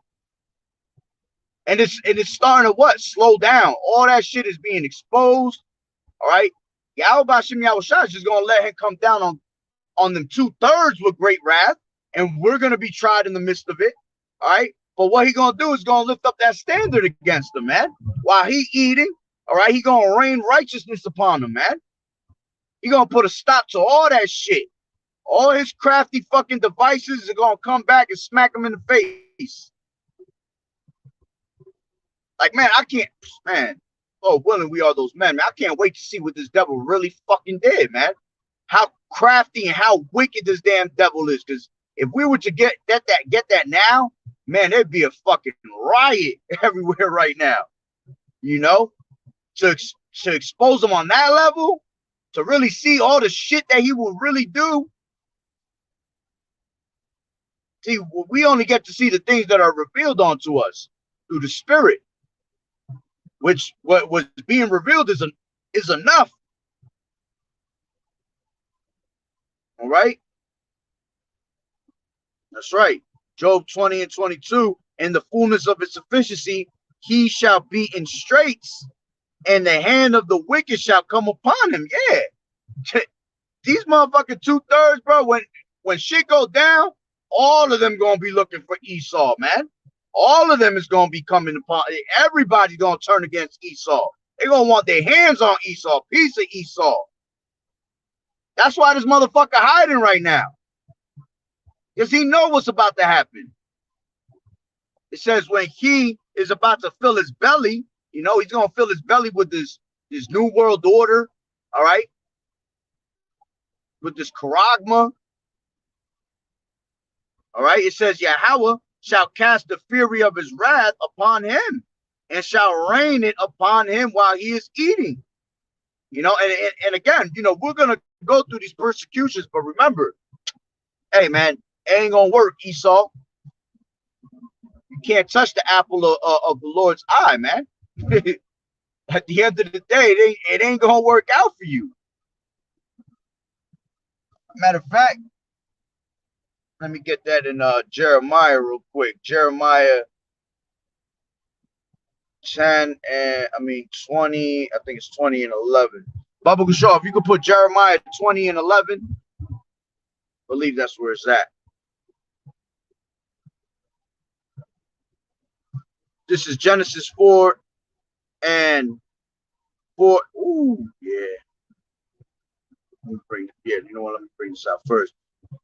And it's starting to what? Slow down. All that shit is being exposed. All right. Yahweh Shem Yahushua is just gonna let him come down on them 2/3 with great wrath, and we're gonna be tried in the midst of it. All right. But what he gonna do is gonna lift up that standard against them, man. While he eating, all right, he gonna rain righteousness upon them, man. He gonna put a stop to all that shit. All his crafty fucking devices are gonna come back and smack him in the face. Like, man, I can't, man. Oh, willing we are those men, man. I can't wait to see what this devil really fucking did, man. How crafty and how wicked this damn devil is. Because if we were to get that now, man, there'd be a fucking riot everywhere right now. You know, to expose him on that level, to really see all the shit that he will really do. See, we only get to see the things that are revealed onto us through the Spirit, which what was being revealed is enough. All right, that's right. Job 20 and 22. In the fullness of his sufficiency, he shall be in straits, and the hand of the wicked shall come upon him. Yeah, these motherfucking 2/3, bro. When shit go down, all of them gonna be looking for Esau, man. All of them is gonna be coming upon. Everybody's gonna turn against Esau. They're gonna want their hands on Esau, piece of Esau. That's why this motherfucker hiding right now, because he know what's about to happen. It says when he is about to fill his belly, you know, he's gonna fill his belly with this new world order. All right, with this charagma. All right, it says Yahweh shall cast the fury of his wrath upon him, and shall rain it upon him while he is eating. You know, and again, you know, we're gonna go through these persecutions, but remember, hey man, it ain't gonna work, Esau. You can't touch the apple of the Lord's eye, man. At the end of the day, it ain't gonna work out for you. Matter of fact, let me get that in Jeremiah real quick. Jeremiah 10 and 20, I think it's 20 and 11. Baba Gashar, if you could put Jeremiah 20 and 11, I believe that's where it's at. This is Genesis 4 and 4. Ooh, yeah. You know what? Let me bring this out first.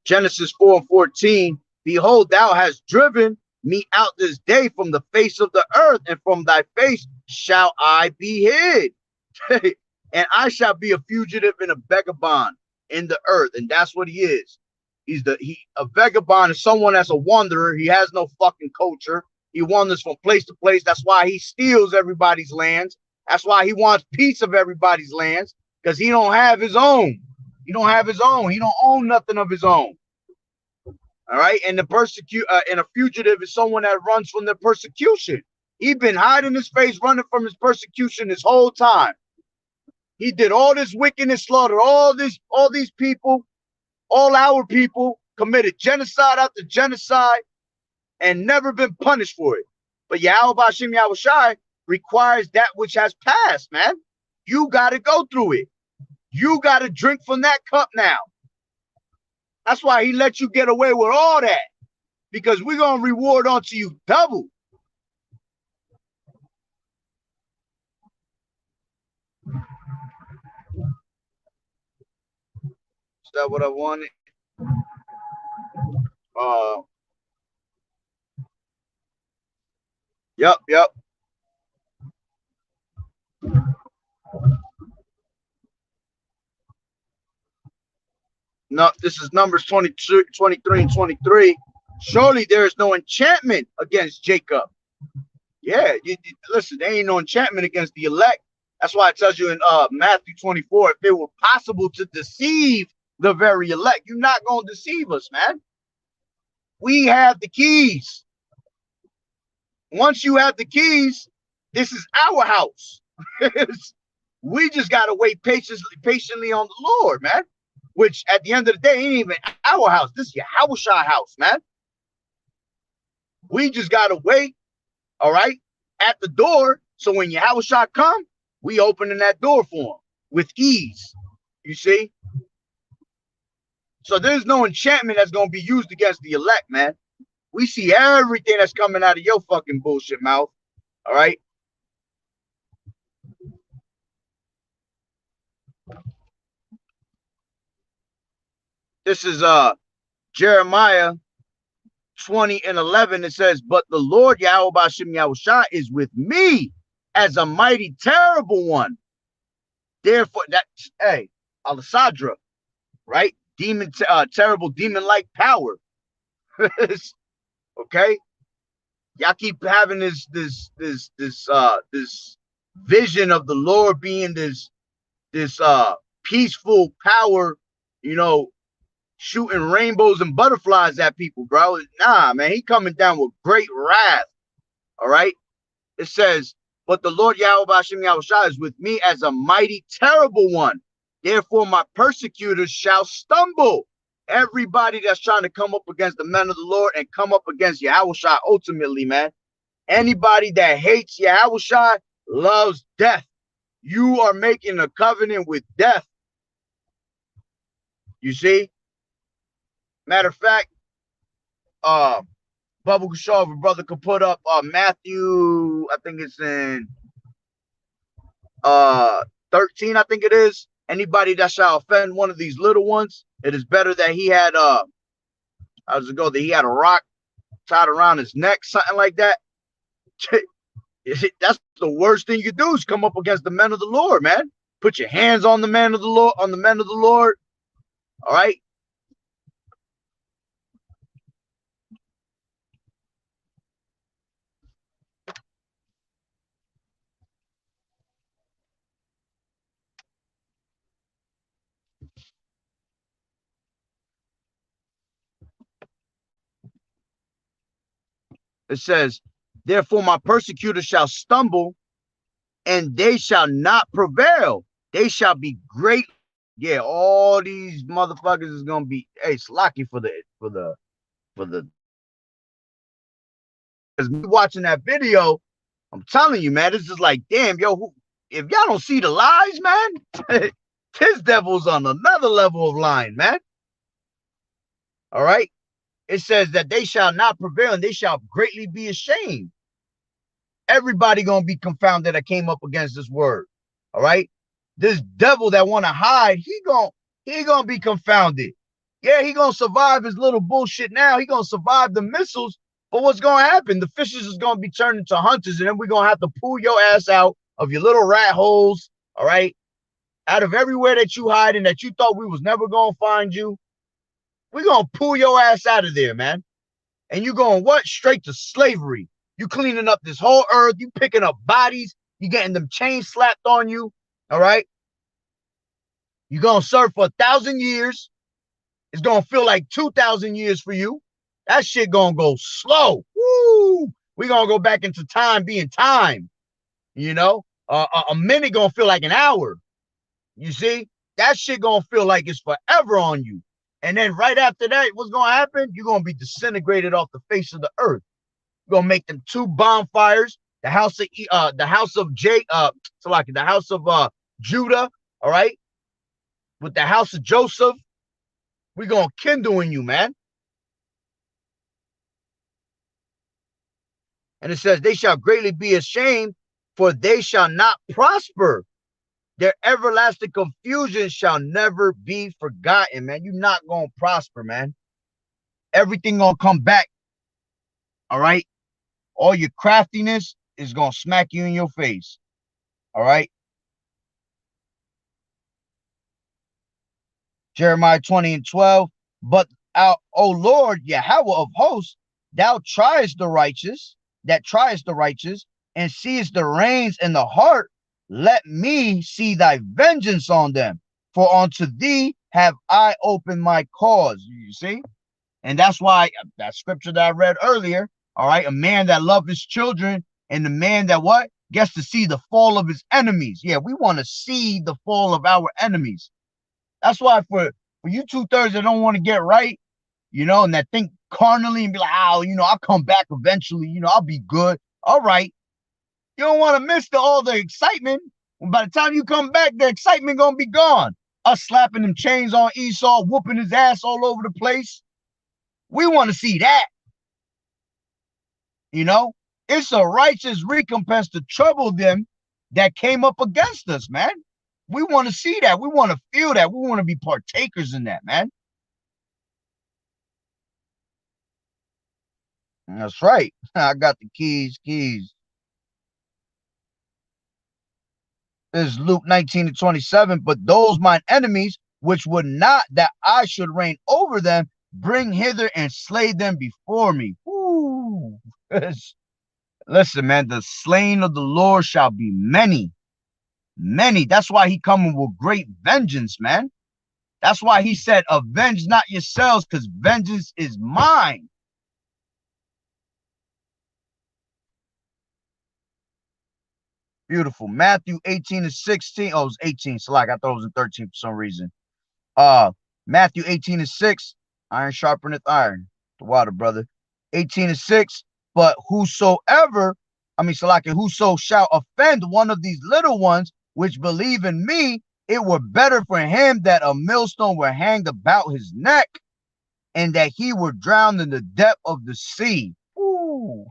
Genesis 4 and 14. Behold, thou hast driven me out this day from the face of the earth, and from thy face shall I be hid. And I shall be a fugitive and a vagabond in the earth. And that's what he is. A vagabond is someone that's a wanderer. He has no fucking culture. He wanders from place to place. That's why he steals everybody's lands. That's why he wants piece of everybody's lands, because he don't have his own. He don't have his own. He don't own nothing of his own. All right. And and a fugitive is someone that runs from the persecution. He's been hiding his face, running from his persecution this whole time. He did all this wickedness, slaughtered all these people, all our people, committed genocide after genocide, and never been punished for it. But Yahweh Shem Yahushai requires that which has passed, man. You got to go through it. You got to drink from that cup now. That's why he let you get away with all that, because we're going to reward unto you double. Is that what I wanted? Yep. No, this is Numbers 22, 23 and 23. Surely there is no enchantment against Jacob. Yeah, listen, there ain't no enchantment against the elect. That's why it tells you in Matthew 24, if it were possible to deceive the very elect, you're not going to deceive us, man. We have the keys. Once you have the keys, this is our house. We just got to wait patiently on the Lord, man. Which at the end of the day ain't even our house. This is Yahawah's house, man. We just gotta wait, all right, at the door. So when Yahawashi come, we opening that door for him with ease. You see? So there's no enchantment that's gonna be used against the elect, man. We see everything that's coming out of your fucking bullshit mouth. All right. This is Jeremiah 20:11. It says, but the Lord Yahweh Bashim Yahushua is with me as a mighty terrible one. Therefore, that's Alisadra, right? Demon, terrible demon-like power. Okay, y'all keep having this vision of the Lord being this peaceful power, you know, shooting rainbows and butterflies at people, bro. Nah, man, he coming down with great wrath. All right. It says, but the Lord Yahweh Bashim Yahushua is with me as a mighty terrible one. Therefore, my persecutors shall stumble. Everybody that's trying to come up against the men of the Lord and come up against Yahushua ultimately, man. Anybody that hates Yahushua loves death. You are making a covenant with death. You see? Matter of fact, Bubba Kushaw, if a brother could put up Matthew, I think it's in 13, I think it is. Anybody that shall offend one of these little ones, it is better that he had how does it go? That he had a rock tied around his neck, something like that. That's the worst thing you can do is come up against the men of the Lord, man. Put your hands on the men of the Lord, on the men of the Lord. All right. It says, therefore my persecutors shall stumble and they shall not prevail. They shall be great. Yeah, all these motherfuckers is gonna be it's lucky for the because me watching that video, I'm telling you, man, it's just like, damn, yo, if y'all don't see the lies, man, this devil's on another level of lying, man. All right. It says that they shall not prevail and they shall greatly be ashamed. Everybody gonna be confounded that came up against this word. All right. This devil that want to hide, he gonna be confounded. Yeah, he gonna survive his little bullshit now. He gonna survive the missiles. But what's gonna happen? The fishes is gonna be turned into hunters, and then we're gonna have to pull your ass out of your little rat holes. All right. Out of everywhere that you hide and that you thought we was never gonna find you. We're gonna pull your ass out of there, man. And you going what? Straight to slavery. You cleaning up this whole earth. You picking up bodies. You getting them chains slapped on you. All right. You're going to serve for 1,000 years. It's going to feel like 2,000 years for you. That shit going to go slow. Woo! We're going to go back into time being time. You know, a minute going to feel like an hour. You see, that shit going to feel like it's forever on you. And then right after that, what's going to happen? You're going to be disintegrated off the face of the earth. You're going to make them two bonfires, the house of the house of Judah, all right? With the house of Joseph, we're going to kindle in you, man. And it says, they shall greatly be ashamed, for they shall not prosper. Their everlasting confusion shall never be forgotten, man. You're not going to prosper, man. Everything going to come back. All right. All your craftiness is going to smack you in your face. All right. Jeremiah 20:12. But our, O Lord, Yahweh of hosts, thou triest the righteous, and seest the reins in the heart. Let me see thy vengeance on them, for unto thee have I opened my cause. You see? And that's why that scripture that I read earlier, all right, a man that loves his children and the man that what? Gets to see the fall of his enemies. Yeah, we want to see the fall of our enemies. That's why for you 2/3 that don't want to get right, you know, and that think carnally and be like, oh, you know, I'll come back eventually, you know, I'll be good. All right. You don't want to miss all the excitement. By the time you come back, the excitement gonna be gone. Us slapping them chains on Esau, whooping his ass all over the place. We want to see that. You know, it's a righteous recompense to trouble them that came up against us, man. We want to see that. We want to feel that. We want to be partakers in that, man. That's right. I got the keys. This is Luke 19-27. But those mine enemies, which would not that I should reign over them, bring hither and slay them before me. Woo. Listen, man, the slain of the Lord shall be many. Many. That's why he coming with great vengeance, man. That's why he said, avenge not yourselves, because vengeance is mine. Beautiful. Matthew 18-16. Oh, it was 18. So like I thought it was in 13 for some reason. Matthew 18-6. Iron sharpeneth iron. The water, brother. 18-6. But whosoever, whoso shall offend one of these little ones which believe in me, it were better for him that a millstone were hanged about his neck, and that he were drowned in the depth of the sea. Ooh.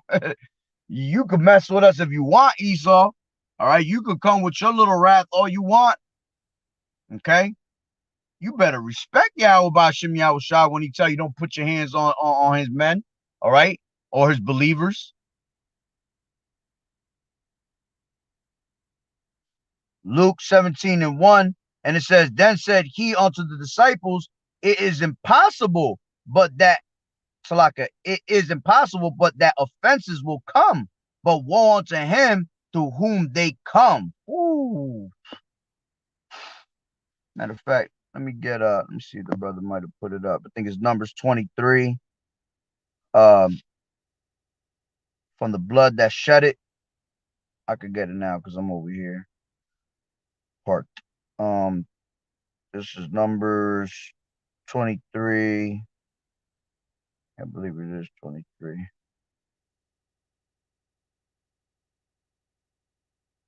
You can mess with us if you want, Esau. All right, you can come with your little wrath all you want. Okay, you better respect Yahweh B'Shem Yahweh Shah when he tell you don't put your hands on his men, all right, or his believers. Luke 17-1, and it says, then said he unto the disciples, it is impossible, but that it is impossible, but that offenses will come, but woe unto him to whom they come. Ooh. Matter of fact, let me see if the brother might have put it up. I think it's Numbers 23. From the blood that shed it. I could get it now because I'm over here. Parked. This is Numbers 23. I believe it is 23.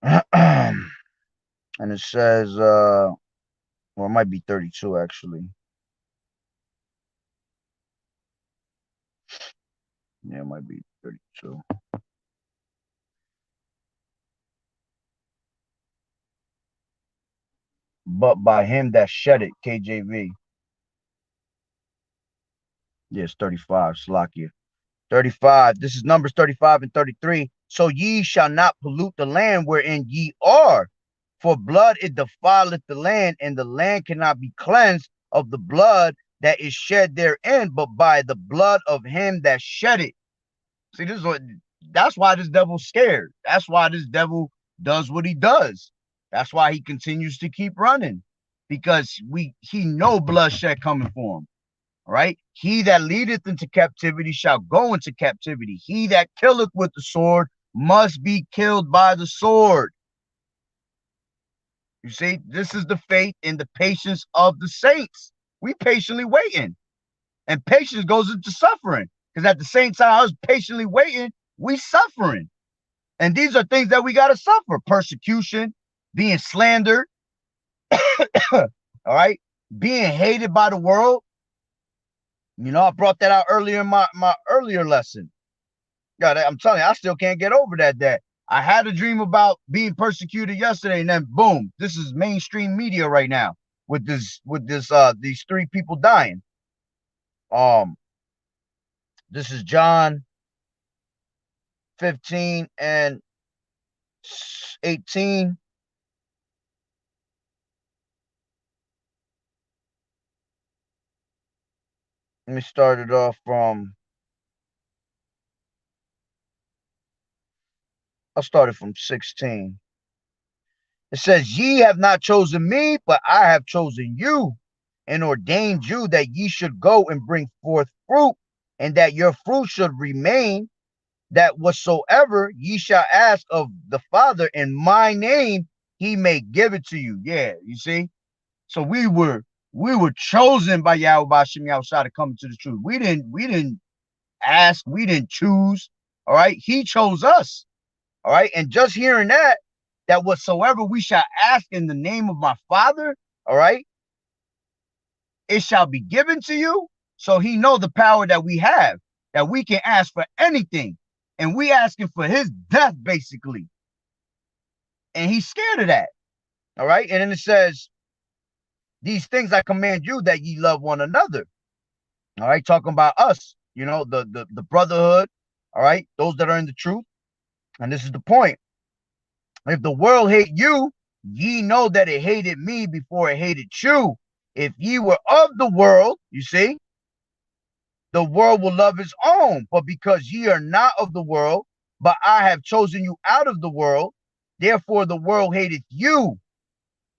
And it says, well, it might be 32 actually. Yeah, it might be 32. But by him that shed it, KJV. Yes, 35, Slakia. 35. This is Numbers 35 and 33. So ye shall not pollute the land wherein ye are, for blood it defileth the land, and the land cannot be cleansed of the blood that is shed therein, but by the blood of him that shed it. See, that's why this devil's scared. That's why this devil does what he does. That's why he continues to keep running, because he know bloodshed coming for him. All right. He that leadeth into captivity shall go into captivity. He that killeth with the sword must be killed by the sword. You see, this is the faith and the patience of the saints. We patiently waiting. And patience goes into suffering. Because at the same time I was patiently waiting, we suffering. And these are things that we got to suffer. Persecution, being slandered, all right, being hated by the world. You know, I brought that out earlier in my earlier lesson. God, I'm telling you, I still can't get over that I had a dream about being persecuted yesterday, and then boom, this is mainstream media right now with these 3 people dying. This is John 15 and 18. Let me start it off from, I'll start it from 16. It says, ye have not chosen me, but I have chosen you and ordained you that ye should go and bring forth fruit, and that your fruit should remain, that whatsoever ye shall ask of the Father in my name, he may give it to you. Yeah, you see? So we were We were chosen by Yahweh Bashim Yahushua to come into the truth. We didn't ask, we didn't choose. All right, he chose us. All right, and just hearing that whatsoever we shall ask in the name of my Father, all right, it shall be given to you. So he know the power that we have, that we can ask for anything. And we asking for his death, basically. And he's scared of that. All right. And then it says, these things I command you, that ye love one another. All right. Talking about us, you know, the brotherhood. All right. Those that are in the truth. And this is the point. If the world hate you, ye know that it hated me before it hated you. If ye were of the world, you see, the world will love its own. But because ye are not of the world, but I have chosen you out of the world, therefore the world hateth you.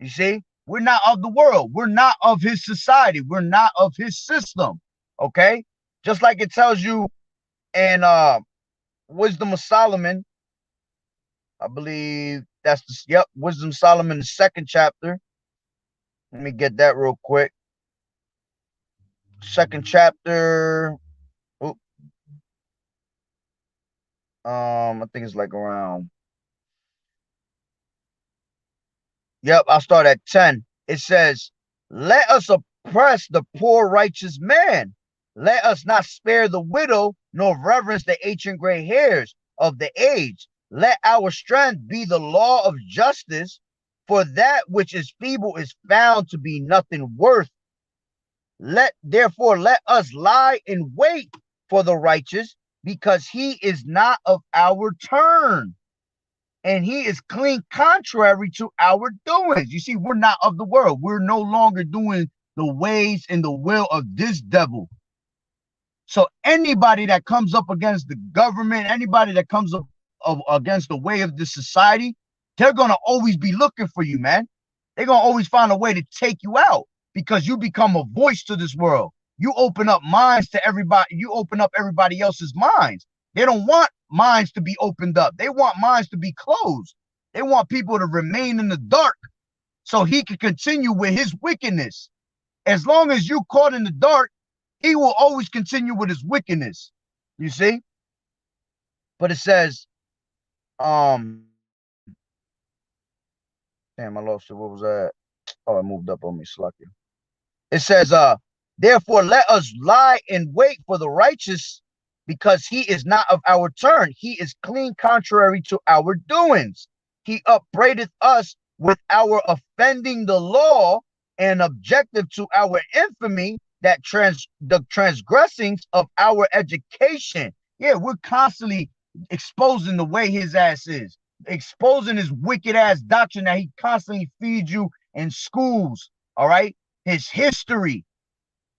You see, we're not of the world. We're not of his society. We're not of his system. Okay? Just like it tells you in Wisdom of Solomon, I believe that's Wisdom of Solomon, the 2nd chapter. Let me get that real quick. 2nd chapter. I think it's like around. Yep, I'll start at 10. It says, let us oppress the poor righteous man. Let us not spare the widow, nor reverence the ancient gray hairs of the age. Let our strength be the law of justice, for that which is feeble is found to be nothing worth. Therefore let us lie in wait for the righteous, because he is not of our turn, and he is clean contrary to our doings. You see, we're not of the world. We're no longer doing the ways and the will of this devil. So anybody that comes up against the government, anybody that comes up against the way of this society, they're going to always be looking for you, man. They're going to always find a way to take you out, because you become a voice to this world. You open up minds to everybody. You open up everybody else's minds. They don't want minds to be opened up. They want minds to be closed. They want people to remain in the dark so he can continue with his wickedness. As long as you caught in the dark, he will always continue with his wickedness. You see? But it says, damn, I lost it. What was that? Oh, it moved up on me, Slucky. It says, therefore let us lie in wait for the righteous, because he is not of our turn. He is clean contrary to our doings. He upbraideth us with our offending the law, and objective to our infamy, that the transgressings of our education. Yeah, we're constantly exposing the way his ass is, exposing his wicked ass doctrine that he constantly feeds you in schools. All right, his history.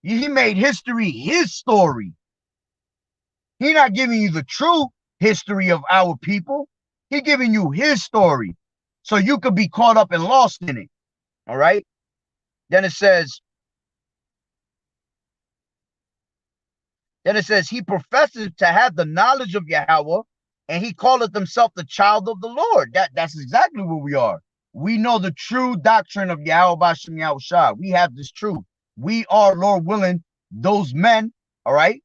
He made history his story. He's not giving you the true history of our people. He's giving you his story, so you could be caught up and lost in it. All right. Then it says, he professes to have the knowledge of Yahweh, and he calleth himself the child of the Lord. That's exactly what we are. We know the true doctrine of Yahweh Bashim Yahushua. We have this truth. We are, Lord willing, those men. All right.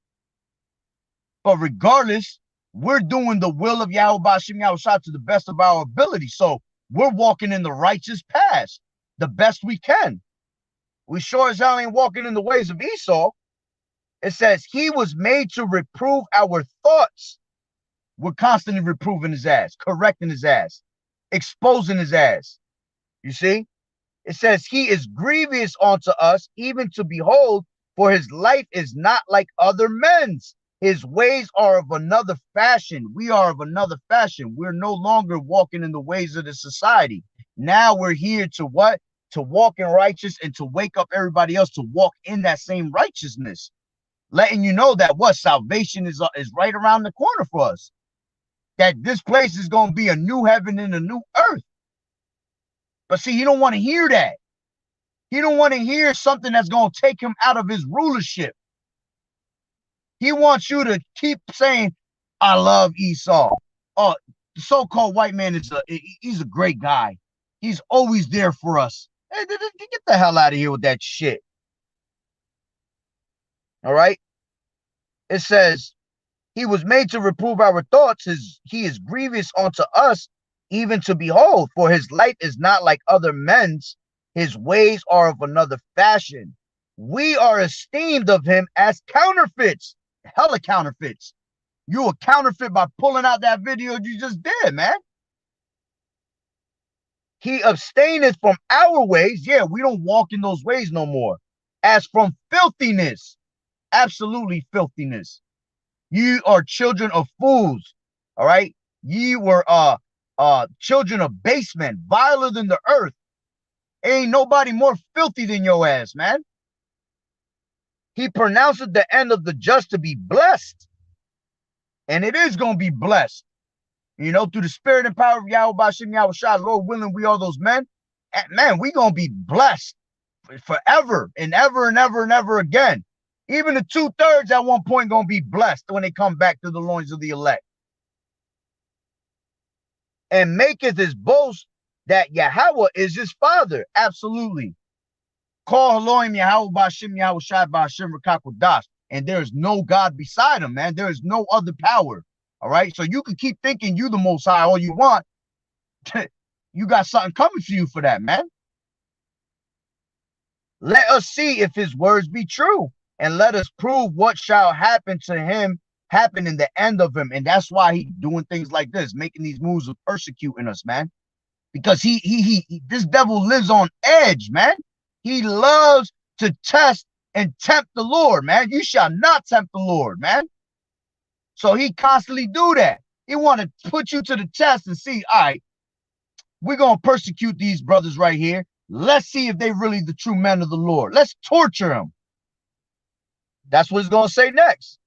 But regardless, we're doing the will of Yahweh Bashim Yahushua to the best of our ability. So we're walking in the righteous path the best we can. We sure as hell ain't walking in the ways of Esau. It says he was made to reprove our thoughts. We're constantly reproving his ass, correcting his ass, exposing his ass. You see? It says he is grievous unto us, even to behold, for his life is not like other men's. His ways are of another fashion. We are of another fashion. We're no longer walking in the ways of the society. Now we're here to what? To walk in righteous, and to wake up everybody else to walk in that same righteousness. Letting you know that what? Salvation is right around the corner for us. That this place is going to be a new heaven and a new earth. But see, you don't want to hear that. He don't want to hear something that's going to take him out of his rulership. He wants you to keep saying, I love Esau. Oh, the so-called white man he's a great guy. He's always there for us. Hey, get the hell out of here with that shit. All right. It says, he was made to reprove our thoughts. He is grievous unto us, even to behold. For his light is not like other men's. His ways are of another fashion. We are esteemed of him as counterfeits. Hella counterfeits. You a counterfeit by pulling out that video you just did, man. He abstaineth from our ways. Yeah, we don't walk in those ways no more. As from filthiness. Absolutely filthiness. You are children of fools. All right. Ye were children of basemen, viler than the earth. Ain't nobody more filthy than your ass, man. He pronounced the end of the just to be blessed. And it is going to be blessed. You know, through the spirit and power of Yahweh Bashim Yahushua, Lord willing, we are those men. And man, we going to be blessed forever and ever and ever and ever again. Even the 2/3 at one point going to be blessed when they come back to the loins of the elect. And maketh his boast that Yahweh is his father. Absolutely. Call Elohim Yahweh Bashim Yahushua Bashim Rakakodash. And there is no God beside him, man. There is no other power. All right. So you can keep thinking you the most high all you want. You got something coming for you for that, man. Let us see if his words be true, and let us prove what shall happen to him, happen in the end of him. And that's why he doing things like this, making these moves of persecuting us, man. Because this devil lives on edge, man. He loves to test and tempt the Lord, man. You shall not tempt the Lord, man. So he constantly do that. He want to put you to the test and see, all right, we're going to persecute these brothers right here. Let's see if they really the true men of the Lord. Let's torture them. That's what it's going to say next.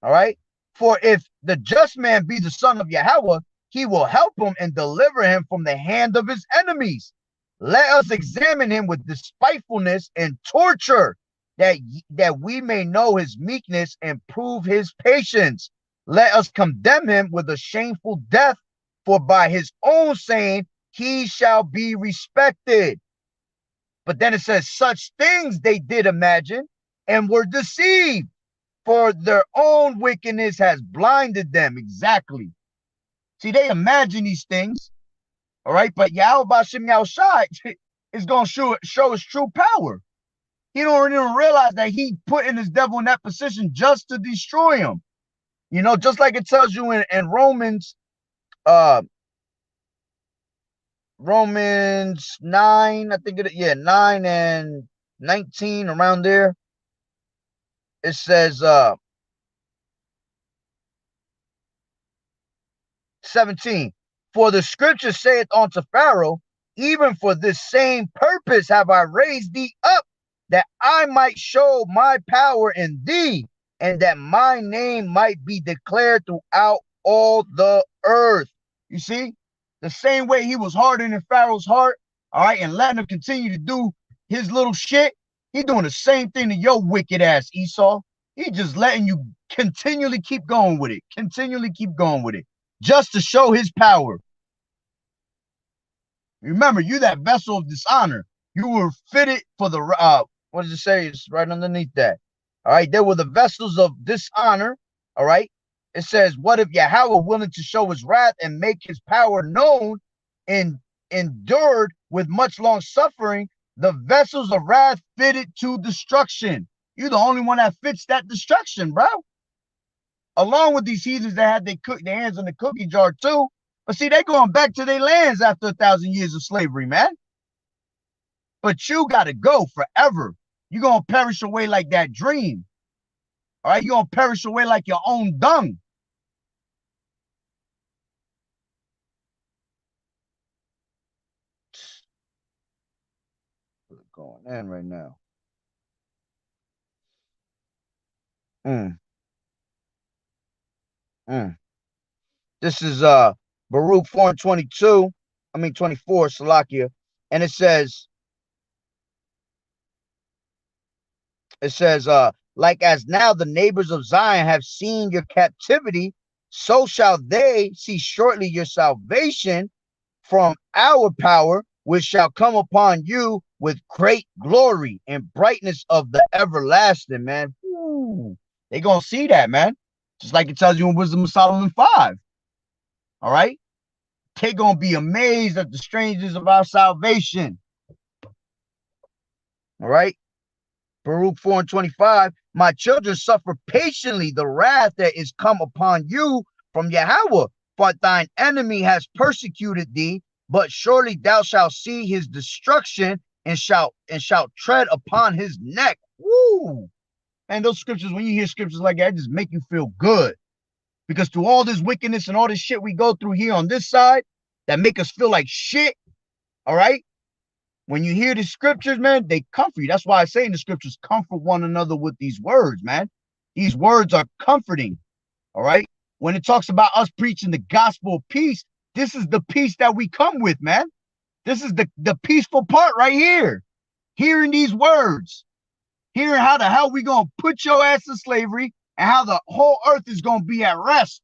All right. For if the just man be the son of Yahweh, he will help him and deliver him from the hand of his enemies. Let us examine him with despitefulness and torture, that we may know his meekness and prove his patience. Let us condemn him with a shameful death, for by his own saying he shall be respected. But then it says, such things they did imagine and were deceived, for their own wickedness has blinded them. Exactly. See, they imagine these things, all right? But Yahweh Bashim Yahushai is going to show his true power. He don't even realize that he putting his devil in that position just to destroy him. You know, just like it tells you in Romans, Romans 9, I think 9 and 19, around there. It says 17, for the scripture saith unto Pharaoh, even for this same purpose have I raised thee up, that I might show my power in thee, and that my name might be declared throughout all the earth. You see, the same way he was hardening Pharaoh's heart, all right, and letting him continue to do his little shit, he doing the same thing to your wicked ass, Esau. He just letting you continually keep going with it, just to show his power. Remember, you that vessel of dishonor. You were fitted for the what does it say? It's right underneath that. All right, there were the vessels of dishonor. All right, it says, what if Yahweh willing to show his wrath and make his power known and endured with much long suffering the vessels of wrath fitted to destruction? You're the only one that fits that destruction, bro. Along with these heathens that had their hands in the cookie jar too. But see, they going back to their lands after 1,000 years of slavery, man. But you got to go forever. You're going to perish away like that dream. All right, you're going to perish away like your own dung. What's going on right now? This is Baruch 4:22. I mean 24, Salakia. And it says, like as now the neighbors of Zion have seen your captivity, so shall they see shortly your salvation from our power, which shall come upon you with great glory and brightness of the everlasting, man. Woo! They gonna see that, man. Just like it tells you in Wisdom of Solomon 5. All right? They gonna be amazed at the strangeness of our salvation. All right? Baruch 4:25. My children, suffer patiently the wrath that is come upon you from Yahweh, for thine enemy has persecuted thee, but surely thou shalt see his destruction and shalt tread upon his neck. Woo! And those scriptures, when you hear scriptures like that, just make you feel good. Because through all this wickedness and all this shit we go through here on this side that make us feel like shit, all right? When you hear the scriptures, man, they comfort you. That's why I say in the scriptures, comfort one another with these words, man. These words are comforting, all right? When it talks about us preaching the gospel of peace, this is the peace that we come with, man. This is the peaceful part right here. Hearing these words, hearing how the hell we gonna put your ass in slavery and how the whole earth is gonna be at rest.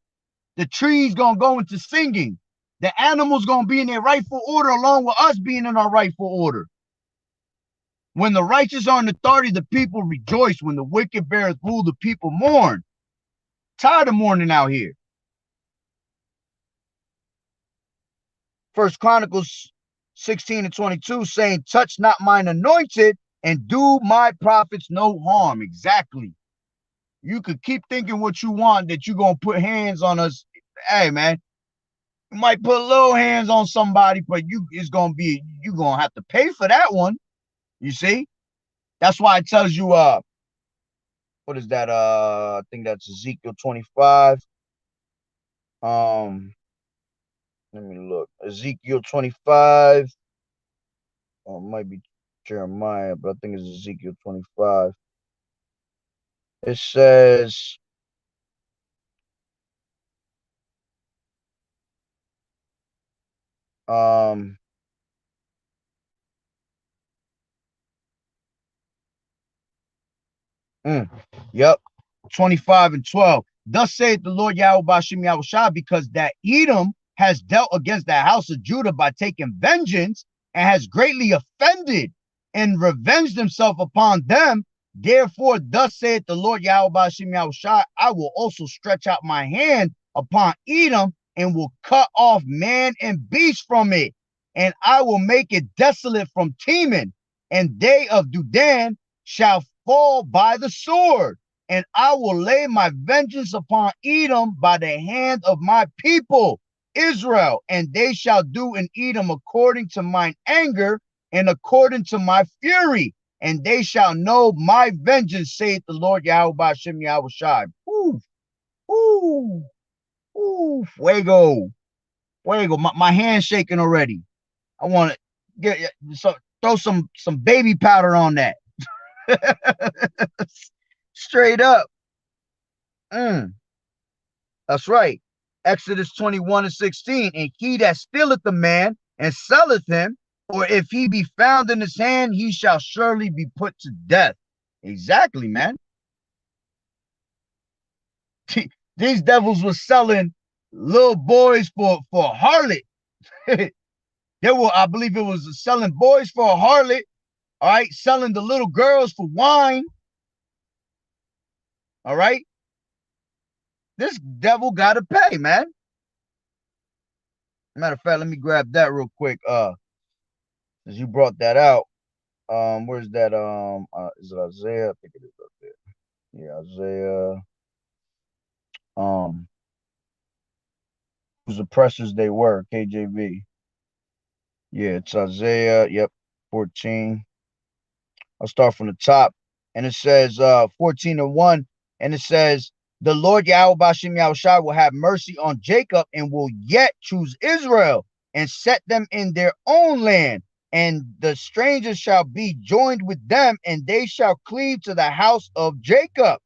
The trees gonna go into singing. The animals gonna be in their rightful order along with us being in our rightful order. When the righteous are in authority, the people rejoice. When the wicked beareth rule, the people mourn. Tired of mourning out here. First Chronicles 16:22 saying, touch not mine anointed and do my prophets no harm. Exactly. You could keep thinking what you want, that you're going to put hands on us. Hey, man, you might put little hands on somebody, but you're going to have to pay for that one. You see? That's why it tells you, what is that? I think that's Ezekiel 25. Let me look. Ezekiel 25. It might be Jeremiah, but I think it's Ezekiel 25. It says, yep, 25:12. Thus saith the Lord Yahweh Bashim Yahushua, because that Edom has dealt against the house of Judah by taking vengeance and has greatly offended and revenged himself upon them. Therefore, thus saith the Lord Yahweh Bashim Yahushua, I will also stretch out my hand upon Edom and will cut off man and beast from it. And I will make it desolate from Teman, and they of Dudan shall fall by the sword. And I will lay my vengeance upon Edom by the hand of my people, Israel, and they shall do in Edom according to mine anger and according to my fury, and they shall know my vengeance, saith the Lord Yahweh Bashim Yahushua. Ooh, ooh, ooh, fuego, fuego. My hand's shaking already. I want to get throw some baby powder on that. Straight up. That's right. Exodus 21:16. And he that stealeth the man and selleth him, or if he be found in his hand, he shall surely be put to death. Exactly, man. These devils were selling little boys for a harlot. I believe it was selling boys for a harlot. All right, selling the little girls for wine. All right. This devil got to pay, man. Matter of fact, let me grab that real quick. Since you brought that out. Where's that? Is it Isaiah? I think it is up there. Yeah, Isaiah. Whose oppressors they were, KJV. Yeah, it's Isaiah. Yep, 14. I'll start from the top. And it says 14:1. And it says, the Lord Yahweh Bashim Yahushua will have mercy on Jacob and will yet choose Israel and set them in their own land. And the strangers shall be joined with them, and they shall cleave to the house of Jacob.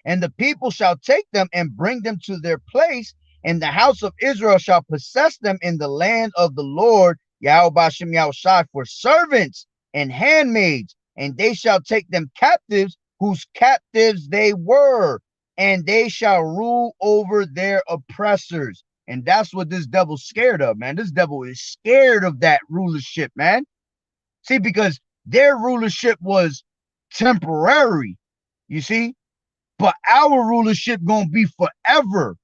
And the people shall take them and bring them to their place, and the house of Israel shall possess them in the land of the Lord Yahweh Bashim Yahushua for servants and handmaids, and they shall take them captives, whose captives they were, and they shall rule over their oppressors. And that's what this devil's scared of, man. This devil is scared of that rulership, man. See, because their rulership was temporary. You see? But our rulership gonna be forever.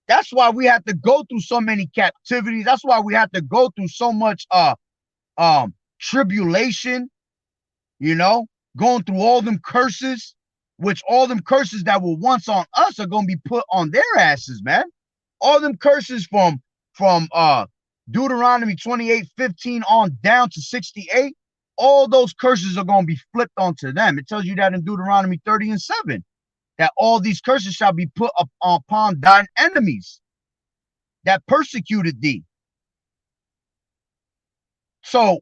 That's why we have to go through so many captivities. That's why we have to go through so much tribulation, you know, going through all them curses, which all them curses that were once on us are gonna be put on their asses, man. All them curses from Deuteronomy 28:15 on down to 68, all those curses are gonna be flipped onto them. It tells you that in Deuteronomy 30:7, that all these curses shall be put up upon thine enemies that persecuted thee. So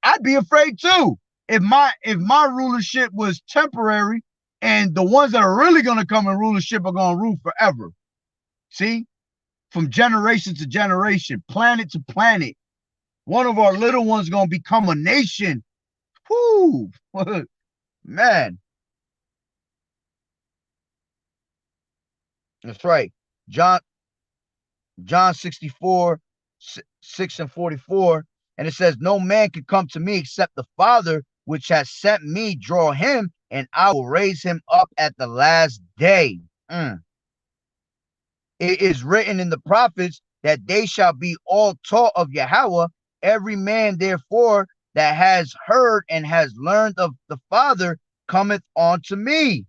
I'd be afraid too if my rulership was temporary and the ones that are really gonna come in rulership are gonna rule forever. See, from generation to generation, planet to planet, one of our little ones gonna become a nation. Whoo, man, that's right. John 64, 6 and 44. And it says, no man can come to me except the Father which has sent me draw him, and I will raise him up at the last day. It is written in the prophets that they shall be all taught of Yahweh. Every man, therefore, that has heard and has learned of the Father cometh unto me.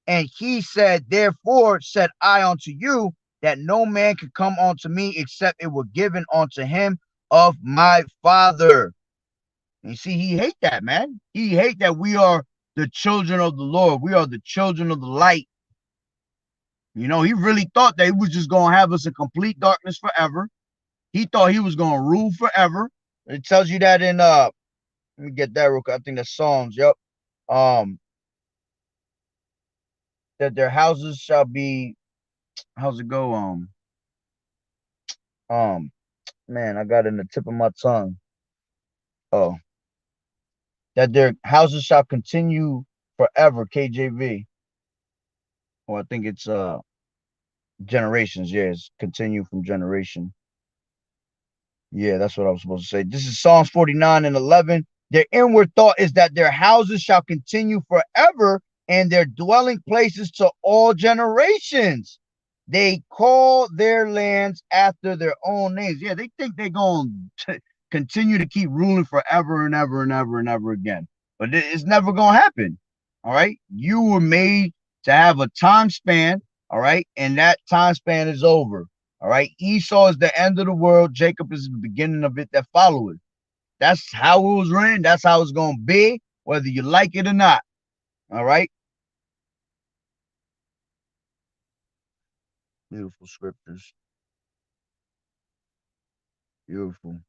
And he said, therefore said I unto you, that no man can come unto me except it were given unto him of my Father. And you see, he hate that, man. He hate that we are the children of the Lord. We are the children of the light. You know, he really thought that he was just going to have us in complete darkness forever. He thought he was going to rule forever. It tells you that in, let me get that real quick. I think that's Psalms. Yep. That their houses shall be, how's it go? Man, I got it in the tip of my tongue. Oh, that their houses shall continue forever, KJV. Or I think it's generations. Yeah, it's continue from generation. Yeah, that's what I was supposed to say. This is Psalms 49:11. Their inward thought is that their houses shall continue forever, and their dwelling places to all generations. They call their lands after their own names. Yeah, they think they're going to continue to keep ruling forever and ever and ever and ever again. But it's never going to happen. All right. You were made to have a time span. All right. And that time span is over. All right. Esau is the end of the world. Jacob is the beginning of it that followeth. That's how it was written. That's how it's going to be, whether you like it or not. All right. Beautiful scriptures. Beautiful.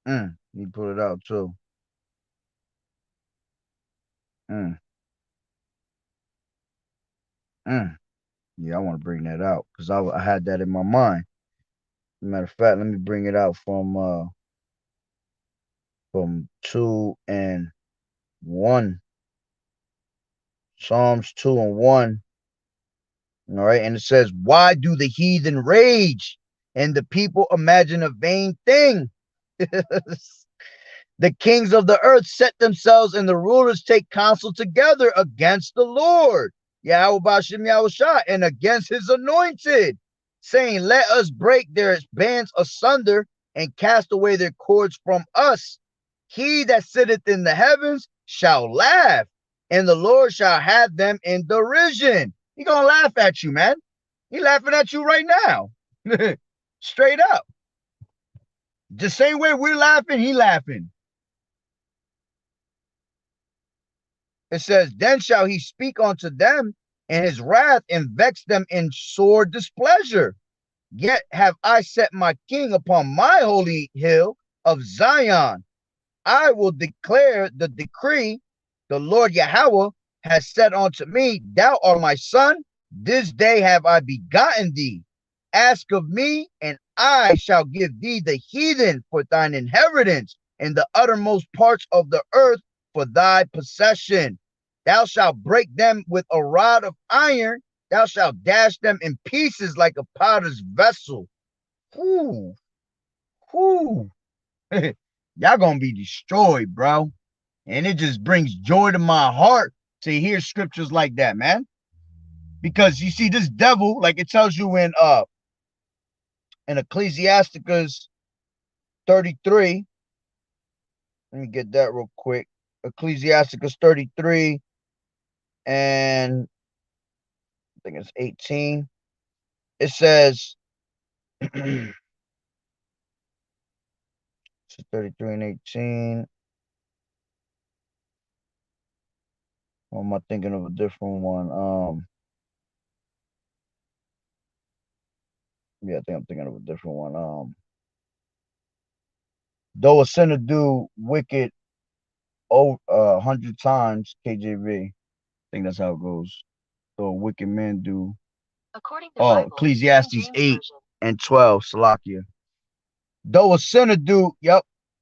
You put it out too. Mm. Yeah, I want to bring that out because I had that in my mind. Matter of fact, let me bring it out from 2 and 1. Psalms 2 and 1. All right, and it says, why do the heathen rage and the people imagine a vain thing? The kings of the earth set themselves, and the rulers take counsel together against the Lord, YAHWAH, and against his anointed, saying, let us break their bands asunder and cast away their cords from us. He that sitteth in the heavens shall laugh, and the Lord shall have them in derision. He gonna laugh at you, man. He laughing at you right now. Straight up. The same way we're laughing, he laughing. It says, then shall he speak unto them in his wrath and vex them in sore displeasure. Yet have I set my king upon my holy hill of Zion. I will declare the decree. The Lord Yahweh has said unto me, thou art my son. This day have I begotten thee. Ask of me, and I shall give thee the heathen for thine inheritance, and the uttermost parts of the earth for thy possession. Thou shalt break them with a rod of iron. Thou shalt dash them in pieces like a potter's vessel. Whoo, whoo. Y'all gonna be destroyed, bro. And it just brings joy to my heart to hear scriptures like that, man. Because you see, this devil, like it tells you in Ecclesiasticus 33. Let me get that real quick. Ecclesiasticus 33 and I think it's 18. It says 33 and 18. Or am I thinking of a different one? Yeah, I think I'm thinking of a different one. Though a sinner do wicked 100 times, KJV. I think that's how it goes. So wicked men do. According to Bible, Ecclesiastes 8 and 12, Salakia. Though a sinner do,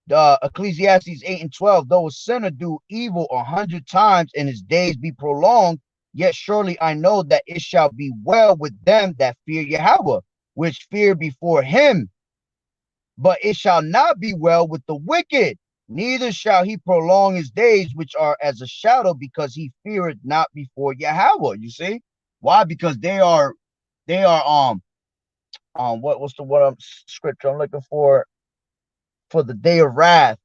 Ecclesiastes 8 and 12, though a sinner do evil 100 times and his days be prolonged, yet surely I know that it shall be well with them that fear Yahweh, which fear before him. But it shall not be well with the wicked, neither shall he prolong his days, which are as a shadow, because he feareth not before Yahweh. You see? Why? Because they are what's the scripture I'm looking for the day of wrath.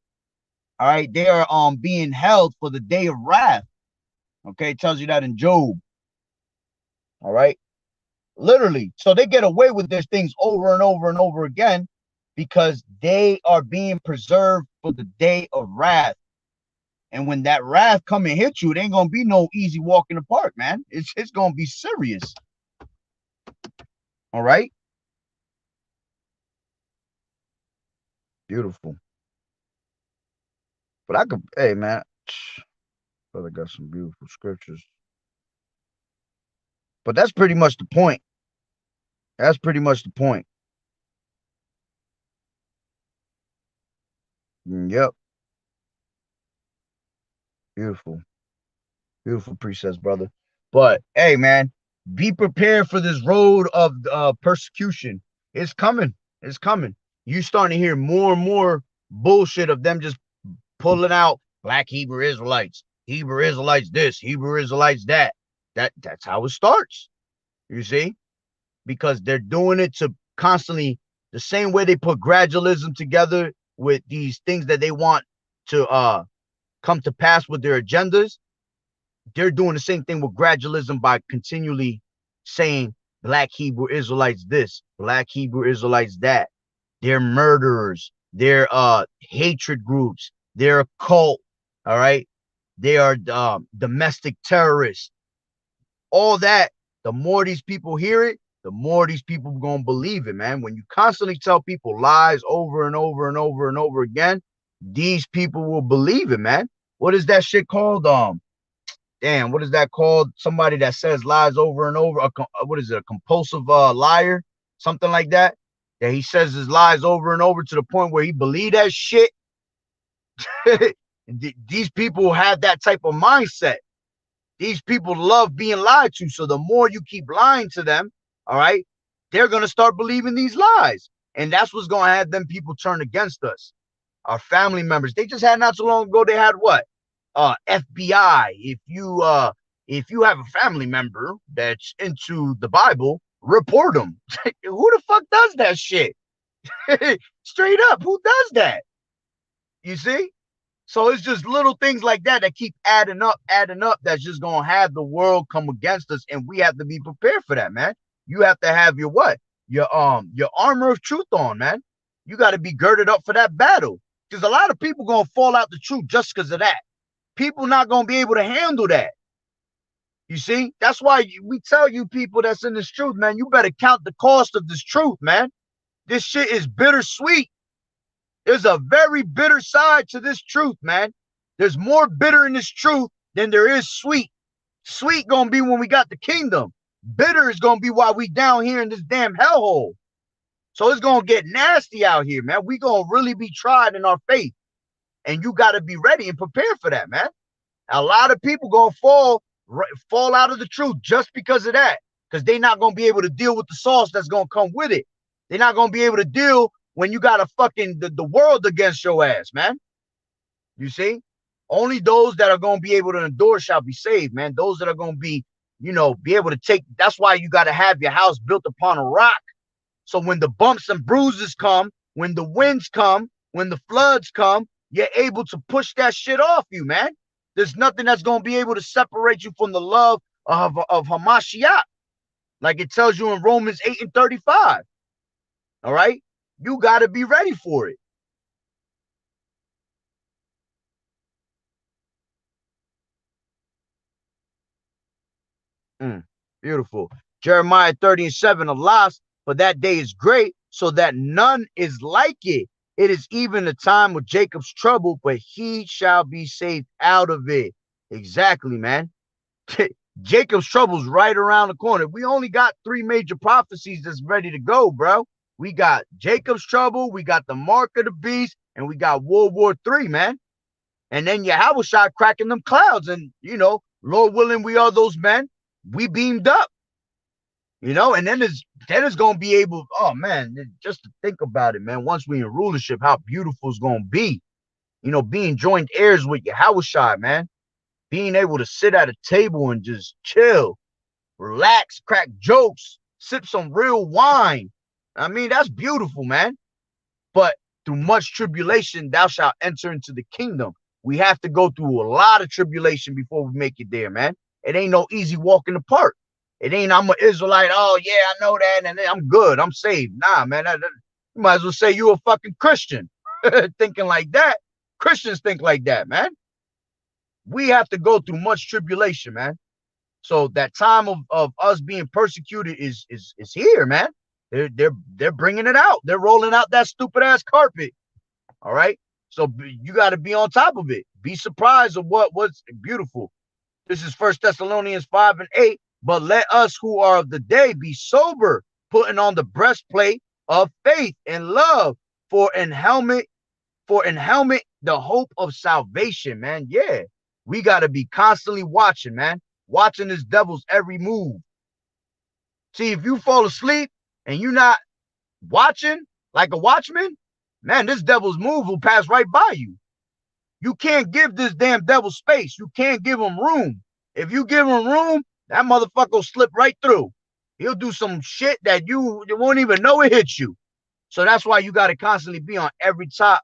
All right, they are being held for the day of wrath. Okay, it tells you that in Job. All right, literally. So they get away with these things over and over and over again because they are being preserved for the day of wrath. And when that wrath come and hit you, it ain't gonna be no easy walk in the park, man. It's gonna be serious. All right. Beautiful. But I could, hey man, brother got some beautiful scriptures. But that's pretty much the point. That's pretty much the point. Yep. Beautiful. Beautiful precepts, brother. But hey, man, be prepared for this road of persecution. It's coming. It's coming. You starting to hear more and more bullshit of them just pulling out black Hebrew Israelites, Hebrew Israelites this, Hebrew Israelites that. That's how it starts. You see? Because they're doing it to constantly, the same way they put gradualism together with these things that they want to come to pass with their agendas. They're doing the same thing with gradualism by continually saying black Hebrew Israelites this, black Hebrew Israelites that. They're murderers. They're hatred groups. They're a cult. All right. They are domestic terrorists. All that. The more these people hear it, the more these people are going to believe it, man. When you constantly tell people lies over and over and over and over again, these people will believe it, man. What is that shit called? Damn, what is that called? Somebody that says lies over and over. What is it? A compulsive liar? Something like that. That he says his lies over and over to the point where he believe that shit. These people have that type of mindset. These people love being lied to. So the more you keep lying to them, all right, they're going to start believing these lies. And that's what's going to have them people turn against us. Our family members. They just had not so long ago, they had what? FBI. If you have a family member that's into the Bible, report them. Who the fuck does that shit? Straight up, who does that? You see? So it's just little things like that that keep adding up, that's just gonna have the world come against us, and we have to be prepared for that, man. You have to have your what? Your armor of truth on, man. You got to be girded up for that battle. Because a lot of people gonna fall out the truth just because of that. People not gonna be able to handle that. You see? That's why we tell you people that's in this truth, man, you better count the cost of this truth, man. This shit is bittersweet. There's a very bitter side to this truth, man. There's more bitter in this truth than there is sweet. Sweet gonna be when we got the kingdom. Bitter is gonna be while we down here in this damn hellhole. So it's gonna get nasty out here, man. We gonna really be tried in our faith. And you gotta be ready and prepared for that, man. A lot of people gonna fall out of the truth just because of that. Because they're not gonna be able to deal with the sauce that's gonna come with it. They're not gonna be able to deal when you got a fucking the world against your ass, man. You see? Only those that are going to be able to endure shall be saved, man. Those that are going to be, be able to take. That's why you got to have your house built upon a rock. So when the bumps and bruises come, when the winds come, when the floods come, you're able to push that shit off you, man. There's nothing that's going to be able to separate you from the love of Hamashiach, like it tells you in Romans 8:35. All right? You got to be ready for it. Beautiful. Jeremiah 30:7, alas, for that day is great, so that none is like it. It is even the time of Jacob's trouble, but he shall be saved out of it. Exactly, man. Jacob's trouble's right around the corner. We only got 3 major prophecies that's ready to go, bro. We got Jacob's trouble, we got the mark of the beast, and we got World War III, man. And then Yahawashi cracking them clouds, and Lord willing, we are those men. We beamed up, and then it's gonna be able. Oh man, just to think about it, man. Once we in rulership, how beautiful it's gonna be. Being joint heirs with Yahawashi, man. Being able to sit at a table and just chill, relax, crack jokes, sip some real wine. I mean, that's beautiful, man. But through much tribulation, thou shalt enter into the kingdom. We have to go through a lot of tribulation before we make it there, man. It ain't no easy walk in the park. It ain't I'm an Israelite. Oh, yeah, I know that. And I'm good. I'm saved. Nah, man. You might as well say you a fucking Christian. Thinking like that. Christians think like that, man. We have to go through much tribulation, man. So that time of us being persecuted is here, man. They're bringing it out. They're rolling out that stupid ass carpet. All right. So you got to be on top of it. Be surprised of what's beautiful. This is 1 Thessalonians 5:8. But let us who are of the day be sober, putting on the breastplate of faith and love, for in helmet the hope of salvation, man. Yeah, we got to be constantly watching, man. Watching this devil's every move. See, if you fall asleep and you're not watching like a watchman, man, this devil's move will pass right by you. You can't give this damn devil space. You can't give him room. If you give him room, that motherfucker will slip right through. He'll do some shit that you won't even know it hits you. So that's why you got to constantly be on top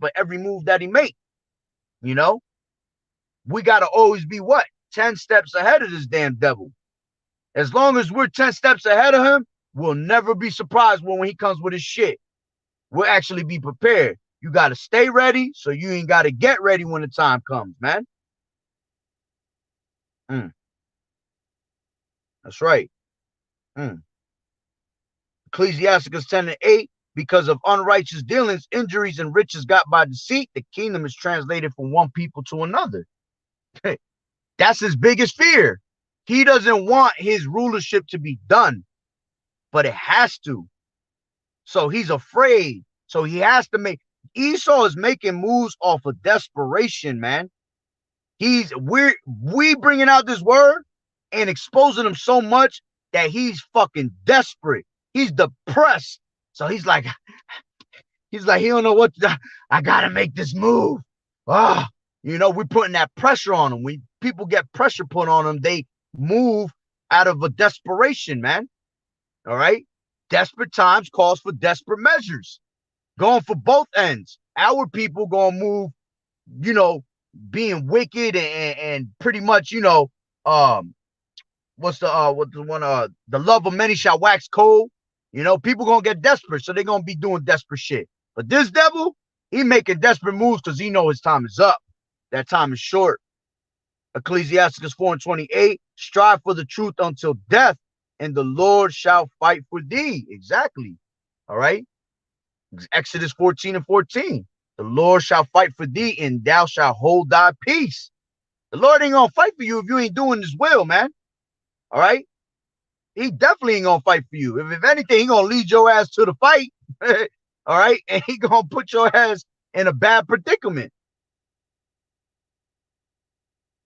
of every move that he makes. We got to always be 10 steps ahead of this damn devil. As long as we're 10 steps ahead of him, we'll never be surprised when he comes with his shit. We'll actually be prepared. You got to stay ready so you ain't got to get ready when the time comes, man. That's right. Ecclesiasticus 10:8, because of unrighteous dealings, injuries, and riches got by deceit, the kingdom is translated from one people to another. That's his biggest fear. He doesn't want his rulership to be done, but it has to. So he's afraid. So he has to Esau is making moves off of desperation, man. We bringing out this word and exposing him so much that he's fucking desperate. He's depressed. So he's like, he don't know what I gotta make this move. We're putting that pressure on him. When people get pressure put on them, they move out of a desperation, man. All right. Desperate times calls for desperate measures. Going for both ends. Our people gonna move, being wicked and pretty much, the love of many shall wax cold. People gonna get desperate, so they're gonna be doing desperate shit. But this devil, he making desperate moves because he know his time is up. That time is short. Ecclesiasticus 4:28, strive for the truth until death, and the Lord shall fight for thee. Exactly. All right. Exodus 14:14. The Lord shall fight for thee, and thou shalt hold thy peace. The Lord ain't gonna fight for you if you ain't doing his will, man. All right. He definitely ain't gonna fight for you. If anything, he gonna lead your ass to the fight. All right. And he gonna put your ass in a bad predicament.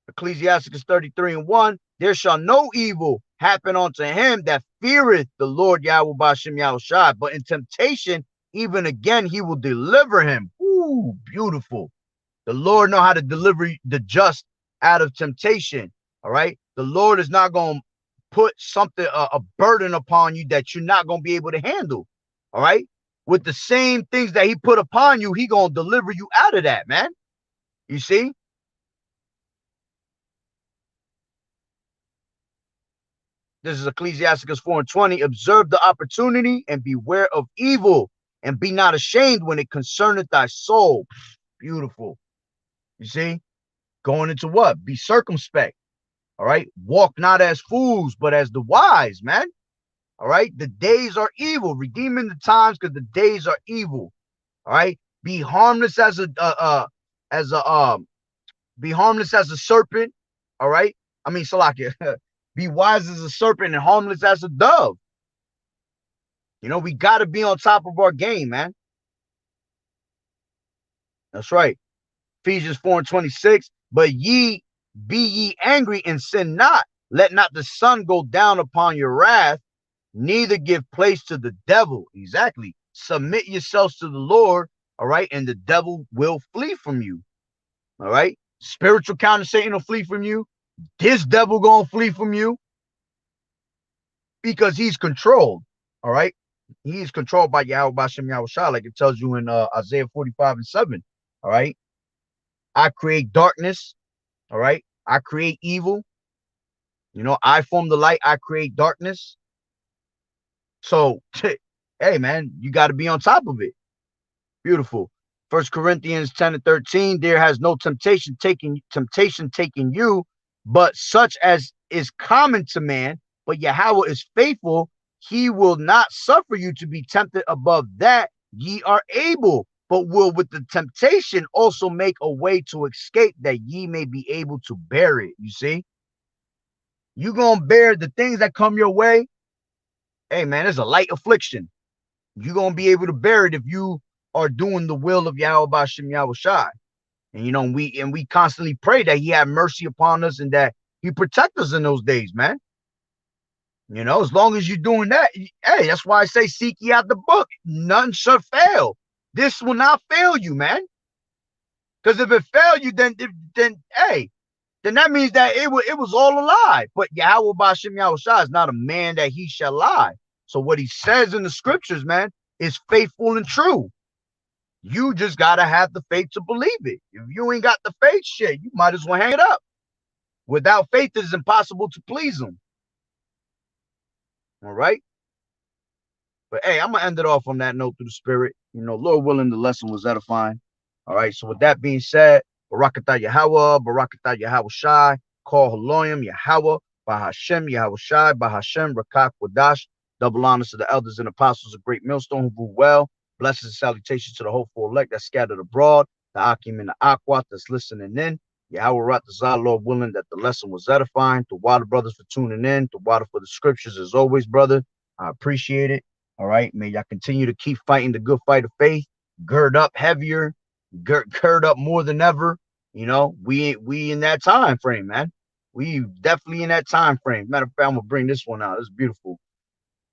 Ecclesiasticus 33:1, there shall no evil happen unto him that feareth the Lord Yahweh B'Shem Yahushua, but in temptation, even again, he will deliver him. Ooh, beautiful. The Lord know how to deliver the just out of temptation. All right. The Lord is not going to put something, a burden upon you that you're not going to be able to handle. All right. With the same things that he put upon you, he going to deliver you out of that, man. You see? This is Ecclesiasticus 4:20. Observe the opportunity and beware of evil, and be not ashamed when it concerneth thy soul. Beautiful. You see? Going into what? Be circumspect. All right. Walk not as fools, but as the wise, man. All right. The days are evil. Redeeming the times because the days are evil. All right. Be harmless as be harmless as a serpent. All right. I mean, Salakia. Be wise as a serpent and harmless as a dove. You know, we got to be on top of our game, man. That's right. Ephesians 4:26. But be ye angry and sin not. Let not the sun go down upon your wrath, neither give place to the devil. Exactly. Submit yourselves to the Lord, all right, and the devil will flee from you. All right. Spiritual counter Satan will flee from you. This devil gonna flee from you because he's controlled. All right. He's controlled by Yahweh Bashem Yahushua, like it tells you in Isaiah 45:7. All right. I create darkness. All right. I create evil. You know, I form the light. I create darkness. So, hey, man, you got to be on top of it. Beautiful. 1 Corinthians 10:13. There has no temptation taking you, but such as is common to man. But Yahweh is faithful. He will not suffer you to be tempted above that ye are able, but will with the temptation also make a way to escape, that ye may be able to bear it. You see? You gonna bear the things that come your way. Hey, man, it's a light affliction. You're gonna be able to bear it if you are doing the will of Yahweh Bashem Yahushai. And you know, we constantly pray that he have mercy upon us and that he protect us in those days, man. You know, as long as you're doing that, hey, that's why I say seek ye out the book. None shall fail. This will not fail you, man. Because if it failed you, then hey, then that means that it was all a lie. But Yahweh Bashem Yahushua is not a man that he shall lie. So what he says in the scriptures, man, is faithful and true. You just gotta have the faith to believe it. If you ain't got the faith, shit, you might as well hang it up. Without faith, it is impossible to please him. All right. But hey, I'm gonna end it off on that note through the spirit. You know, Lord willing, the lesson was edifying. All right. So with that being said, Barakatah Yahweh, Barakatah Yahweh Shai, call Haloyim Yahweh, Bahashem Yahweh Shai, Bahashem Rakak Wadash. Double honors to the elders and apostles of Great Millstone who grew well. Blessings and salutations to the hopeful elect that scattered abroad, the Akim and the Aquat that's listening in. Yahweh Ratazah, Lord willing, that the lesson was edifying. The Water brothers for tuning in. The Water for the scriptures as always, brother. I appreciate it. All right. May y'all continue to keep fighting the good fight of faith. Gird up heavier. Gird up more than ever. You know, we in that time frame, man. We definitely in that time frame. Matter of fact, I'm gonna bring this one out. It's beautiful.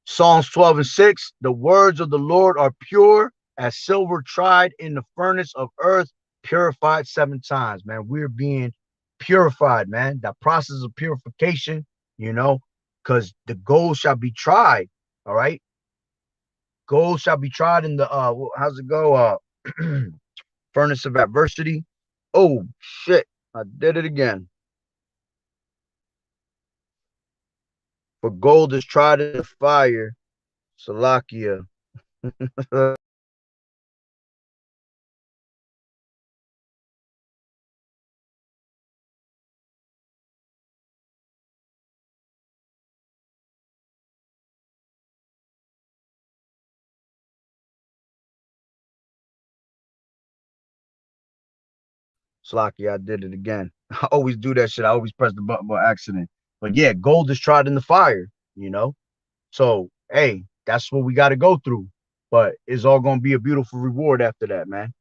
Psalms 12:6. The words of the Lord are pure as silver tried in the furnace of earth, purified 7 times, man. We're being purified, man. That process of purification, you know, because the gold shall be tried. All right. Gold shall be tried in the how's it go? Furnace of adversity. Oh shit, I did it again. For gold is tried in the fire. Salakia. Slacky, I did it again. I always do that shit. I always press the button by accident. But yeah, gold is tried in the fire, you know? So, hey, that's what we got to go through. But it's all going to be a beautiful reward after that, man.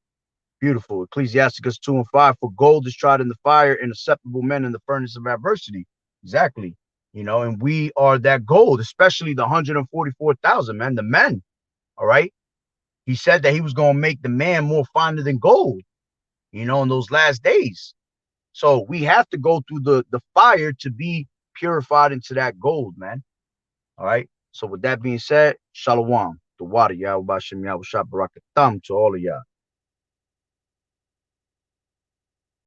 Beautiful. Ecclesiasticus 2:5. For gold is tried in the fire, and acceptable men in the furnace of adversity. Exactly. You know, and we are that gold, especially the 144,000, man, the men. All right. He said that he was going to make the man more finer than gold. you know, in those last days. So we have to go through the fire to be purified into that gold, man. All right. So with that being said, Shalom, the water, Yahweh Bashem, Yahweh Shabbat, to all of y'all.